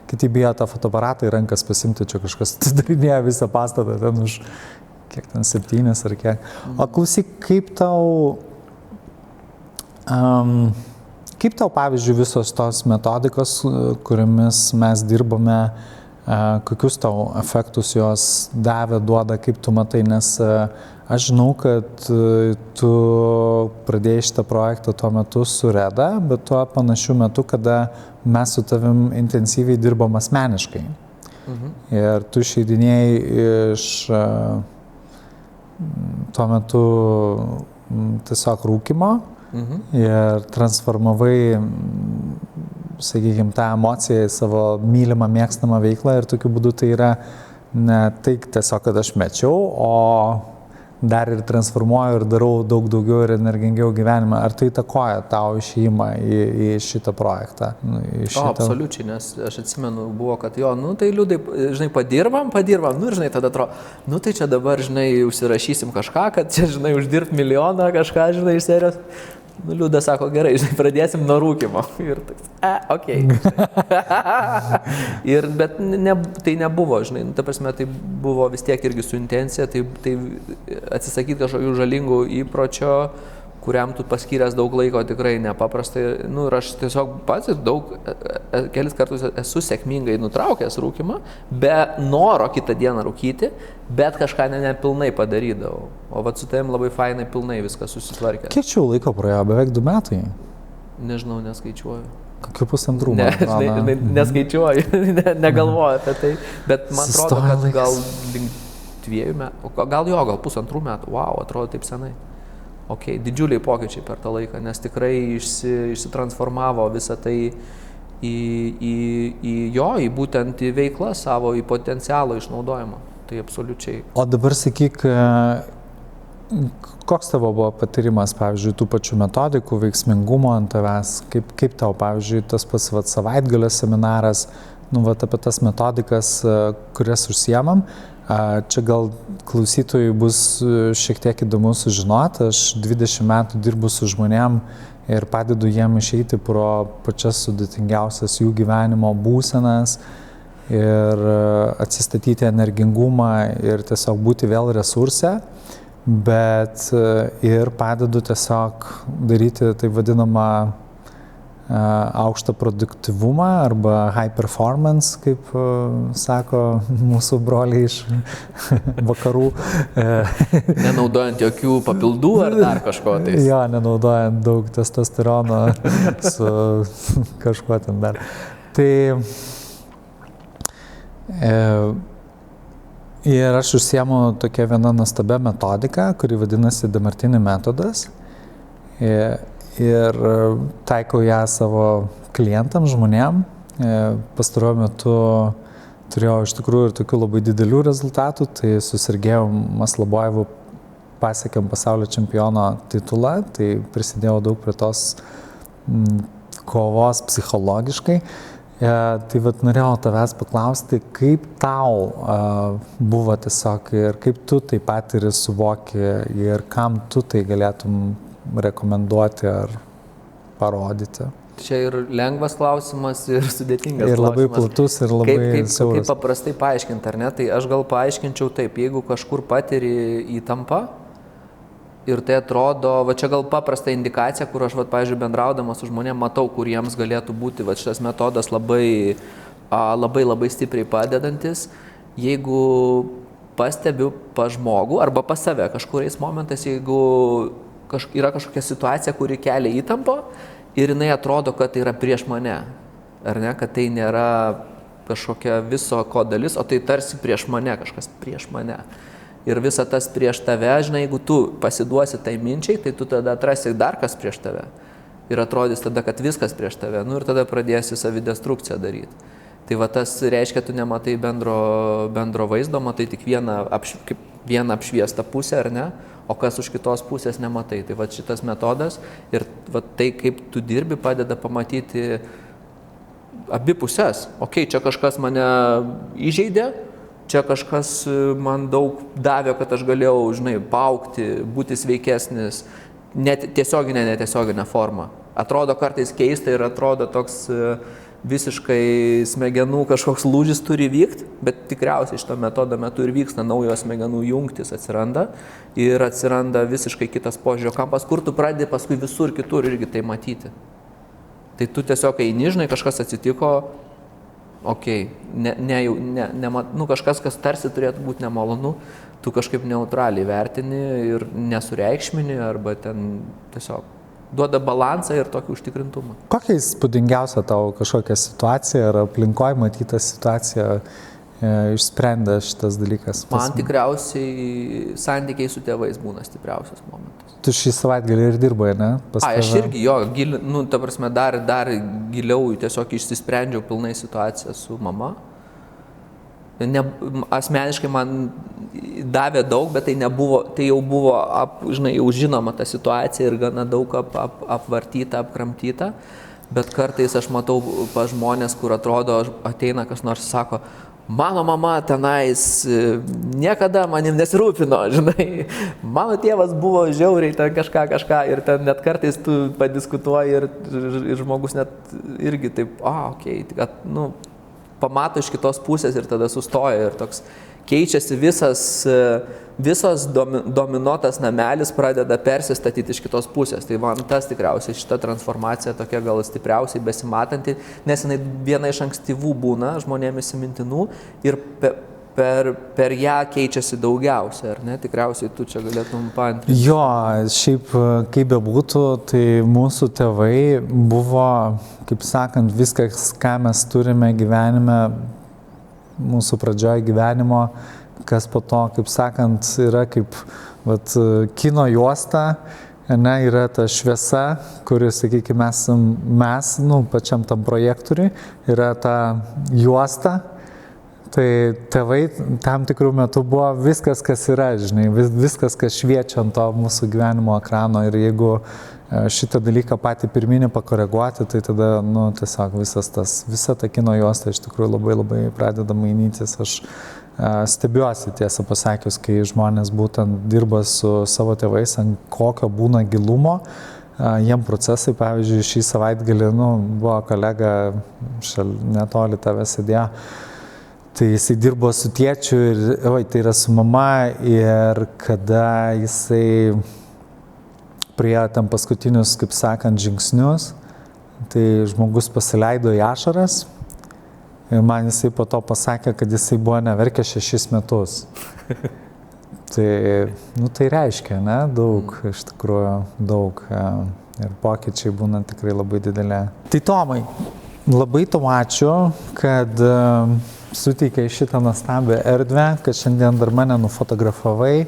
kiti bijo tą fotoaparatą į rankas pasimti, čia kažkas darinėja visą pastatą ten už kiek ten 7 ar kiek. O klausyk, kaip tau, pavyzdžiui, visos tos metodikos, kuriomis mes dirbame, kokius tau efektus jos davė, duoda, kaip tu matai, nes aš žinau, kad tu pradėjai šitą projektą tuo metu su Reda, bet tuo panašiu metu, kada mes su tavim intensyviai dirbom asmeniškai. Ir tu išeidinėjai iš tuo metu tiesiog rūkymo ir transformavai, sakykime, tą emociją į savo mylimą, mėgstamą veiklą ir tokiu būdu tai yra ne tai tiesiog, kad aš mečiau, o dar ir transformuoju ir darau daug daugiau ir energingiau gyvenimą. Ar tai įtakoja tau išėjimą į šitą projektą? Absoliučiai, nes aš atsimenu, buvo, kad tai liūdai, žinai, padirbam, ir žinai, tada atrodo, tai čia dabar, žinai, užsirašysim kažką, kad čia, žinai, uždirbt milijoną kažką, žinai, iš serijos. Liūda sako, gerai, žinai, pradėsim nuo rūkymo. Ir toks, okei. Bet tai nebuvo, žinai, ta prasme, tai buvo vis tiek irgi su intencija, tai atsisakyti kažkokių žalingų įpročio, kuriam tu paskyręs daug laiko tikrai nepaprastai. Ir aš tiesiog pats kelis kartus esu sėkmingai nutraukęs rūkymą, be noro kitą dieną rūkyti, bet kažką nepilnai padarydavau. O su tavim labai fainai pilnai viskas susitvarkė. Kiek čia laiko praėjo? Beveik 2 metai? Nežinau, neskaičiuoju. Kokiu 1,5 metų? Neskaičiuoju, negalvoju apie tai. Bet man atrodo, kad gal link 2 metų, gal 1,5 metų. Wow, atrodo taip senai. Didžiuliai pokyčiai per tą laiką, nes tikrai išsitransformavo visą tai į būtent į veiklą savo, į potencialo išnaudojimą. Tai absoliučiai. O dabar sakyk, koks tavo buvo patyrimas, pavyzdžiui, tų pačių metodikų, veiksmingumo ant tavęs, kaip tau, pavyzdžiui, tas pats savaitgalio seminaras, apie tas metodikas, kurias užsiemam. Čia gal klausytojui bus šiek tiek įdomu sužinoti, aš 20 metų dirbu su žmonėm ir padedu jiem išeiti pro pačias sudėtingiausias jų gyvenimo būsenas ir atsistatyti energingumą ir tiesiog būti vėl resurse, bet ir padedu tiesiog daryti taip vadinamą aukštą produktyvumą arba high performance, kaip sako mūsų broliai iš vakarų. Nenaudojant jokių papildų ar dar kažko tais. Jo, nenaudojant daug testosterono su kažkuo ten dar. Tai ir aš užsiemu tokia viena nuostabia metodika, kuri vadinasi Demartini metodas. Ir taikau ją savo klientam, žmonėm. Pastaruoju metu turėjau iš tikrųjų ir tokių labai didelių rezultatų, tai su Sergejum Maslobojevu pasiekėm pasaulio čempiono titulą, tai prisidėjau daug prie tos kovos psichologiškai. Tai norėjau tavęs paklausti, kaip tau buvo tiesiog ir kaip tu tai pat ir suvoki ir kam tu tai galėtum rekomenduoti ar parodyti. Čia ir lengvas klausimas, ir sudėtingas klausimas. Ir labai platus, ir labai siauras. Kaip paprastai paaiškinti, ar ne? Tai aš gal paaiškinčiau taip, jeigu kažkur patiri įtampą ir tai atrodo, čia gal paprasta indikacija, kur aš, pavyzdžiui, bendraudamas su žmonėm matau, kur jiems galėtų būti šitas metodas labai stipriai padedantis. Jeigu pastebiu pa žmogų arba pas save kažkuriais momentais, jeigu yra kažkokia situacija, kuri kelia įtampą ir jinai atrodo, kad tai yra prieš mane, ar ne, kad tai nėra kažkokia viso ko dalis, o tai tarsi prieš mane, kažkas prieš mane. Ir visa tas prieš tave, žinai, jeigu tu pasiduosi tai minčiai, tai tu tada atrasi dar kas prieš tave. Ir atrodys tada, kad viskas prieš tave, ir tada pradėsi savidestrukciją daryti. Tai tas reiškia, tu nematai bendro vaizdo, matai tik vieną apšviestą pusę, ar ne? o kas už kitos pusės nematai. Tai va šitas metodas ir va tai, kaip tu dirbi, padeda pamatyti abi pusės. Okei, čia kažkas mane įžeidė, čia kažkas man daug davė, kad aš galėjau, žinai, paaugti, būti sveikesnis, net tiesioginė, netiesioginė forma. Atrodo kartais keista ir atrodo toks visiškai smegenų kažkoks lūžis turi vykti, bet tikriausiai šito metodo metu ir vyksta naujos smegenų jungtis atsiranda ir atsiranda visiškai kitas požiūrio kampas, kur tu pradedi paskui visur kitur irgi tai matyti. Tai tu tiesiog eini, žinai, kažkas atsitiko, okei, kažkas, kas tarsi turėtų būti nemalonu, tu kažkaip neutraliai vertini ir nesureikšmini arba ten tiesiog duoda balansą ir tokį užtikrintumą. Kokia įspūdingiausia tavo kažkokia situacija ar aplinkoje matyta situacija išsprendė šitas dalykas? Man tikriausiai santykiai su tėvais būna stipriausias momentas. Tu šį savaitgalį ir dirbai, ne? Aš irgi ta prasme, dar giliau tiesiog išsisprendžiau pilnai situaciją su mama. Asmeniškai man davė daug, bet tai jau buvo, jau žinoma ta situacija ir gana daug apvartyta, apkramtyta, bet kartais aš matau pa žmonės, kur atrodo, ateina kas nors ir sako, mano mama tenais niekada manim nesirūpino, žinai, mano tėvas buvo žiauriai ten kažką ir ten net kartais tu padiskutuoji ir žmogus net irgi taip, okei, kad, pamato iš kitos pusės ir tada sustoja ir toks keičiasi visas dominuotas namelis pradeda persistatyti iš kitos pusės. Tai man tas tikriausiai šita transformacija tokia gal stipriausiai besimatanti, nes jinai viena iš ankstyvų būna žmonėmis įmintinų ir per ją keičiasi daugiausia, ar ne? Tikriausiai tu čia galėtum paantrinti. Jo, šiaip kaip bebūtų, tai mūsų tėvai buvo, kaip sakant, viskas, ką mes turime gyvenime, mūsų pradžioje gyvenimo, kas po to, kaip sakant, yra kaip kino juosta, ne, yra ta šviesa, kuris, sakykime, mes, pačiam tam projektoriui, yra ta juosta. Tai tėvai tam tikrų metų buvo viskas, kas yra, žinai, viskas, kas šviečia ant to mūsų gyvenimo ekrano ir jeigu šitą dalyką patį pirminį pakoreguoti, tai tada, tiesiog visa ta kino juosta iš tikrųjų labai labai pradeda mainytis. Aš stebiuosi, tiesą pasakius, kai žmonės būtent dirba su savo tėvais, ant kokio būna gilumo, jiem procesai, pavyzdžiui, šį savaitgalį, buvo kolega netoli tave sėdėjo, tai jisai dirbo su tėčiu ir, tai yra su mama ir kada jisai priėjo ten paskutinius, kaip sakant, žingsnius, tai žmogus pasileido į ašaras ir man jisai po to pasakė, kad jisai buvo neverkęs 6 metus. Tai reiškia, ne, daug, iš tikrųjų daug ir pokyčiai būna tikrai labai didelė. Tai Tomai, labai tau ačiū, kad suteikė šitą nuostabią erdvę, kad šiandien dar mane nufotografavai.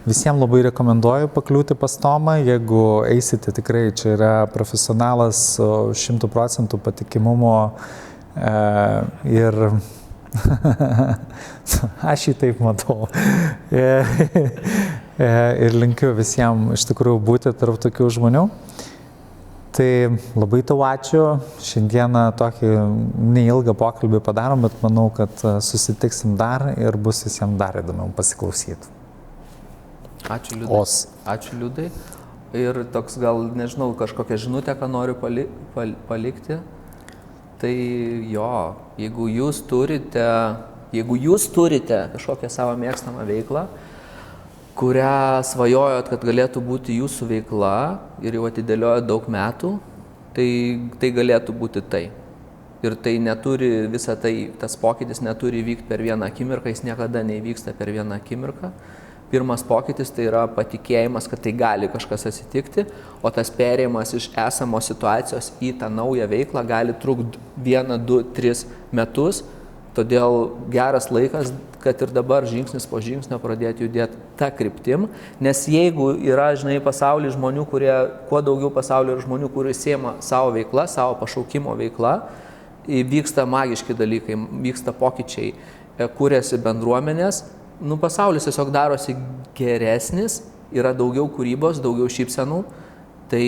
Visiems labai rekomenduoju pakliūti pas Tomą, jeigu eisite tikrai, čia yra profesionalas su 100% patikimumo ir aš jį taip matau. Ir linkiu visiems iš tikrųjų būti tarp tokių žmonių. Tai labai tau ačiū, šiandieną tokį neilgą pokalbį padarom, bet manau, kad susitiksim dar ir bus visiems dar įdomiau pasiklausyti. Ačiū Liudai. Ačiū Liudai. Ir toks gal, nežinau, kažkokią žinutę, ką noriu palikti. Tai jo, jeigu jūs turite kažkokią savo mėgstamą veiklą, kurią svajojot, kad galėtų būti jūsų veikla ir jau atidėliojot daug metų, tai galėtų būti tai. Ir tai neturi, tas pokytis neturi vykti per vieną akimirką, jis niekada neįvyksta per vieną akimirką. Pirmas pokytis tai yra patikėjimas, kad tai gali kažkas atsitikti, o tas perėjimas iš esamos situacijos į tą naują veiklą gali trukti 1, 2, 3 metus. Todėl geras laikas, kad ir dabar žingsnis po žingsnio pradėti judėti tą kryptim, nes jeigu yra, žinai, pasaulyje žmonių, kuo daugiau pasaulyje yra žmonių, kurie siema savo veiklą, savo pašaukimo veiklą, vyksta magiški dalykai, vyksta pokyčiai, kūrėsi bendruomenės, pasaulis tiesiog darosi geresnis yra daugiau kūrybos, daugiau šypsenų, tai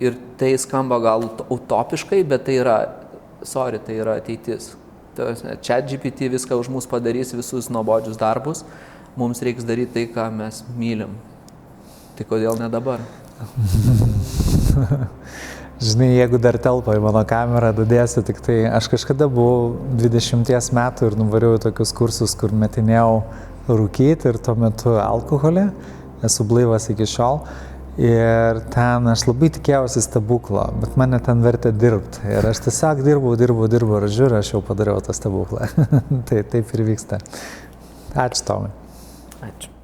ir tai skamba gal utopiškai, bet tai yra, tai yra ateitis. ChatGPT viską už mus padarys, visus nuobodžius darbus, mums reiks daryti tai, ką mes mylim. Tai kodėl ne dabar? Žinai, jeigu dar telpa į mano kamerą, dadėsiu, tik tai aš kažkada buvau 20 metų ir nuvariau į tokius kursus, kur metinėjau rūkyti ir tuo metu alkoholį, esu blaivas iki šiol. Ir ten aš labai tikėjausi stebuklo, bet mane ten vertė dirbti. Ir aš tiesiog dirbau ir žiūriu, aš jau padariau tą stebuklą. Tai taip ir vyksta. Ačiū, Tomai. Ačiū.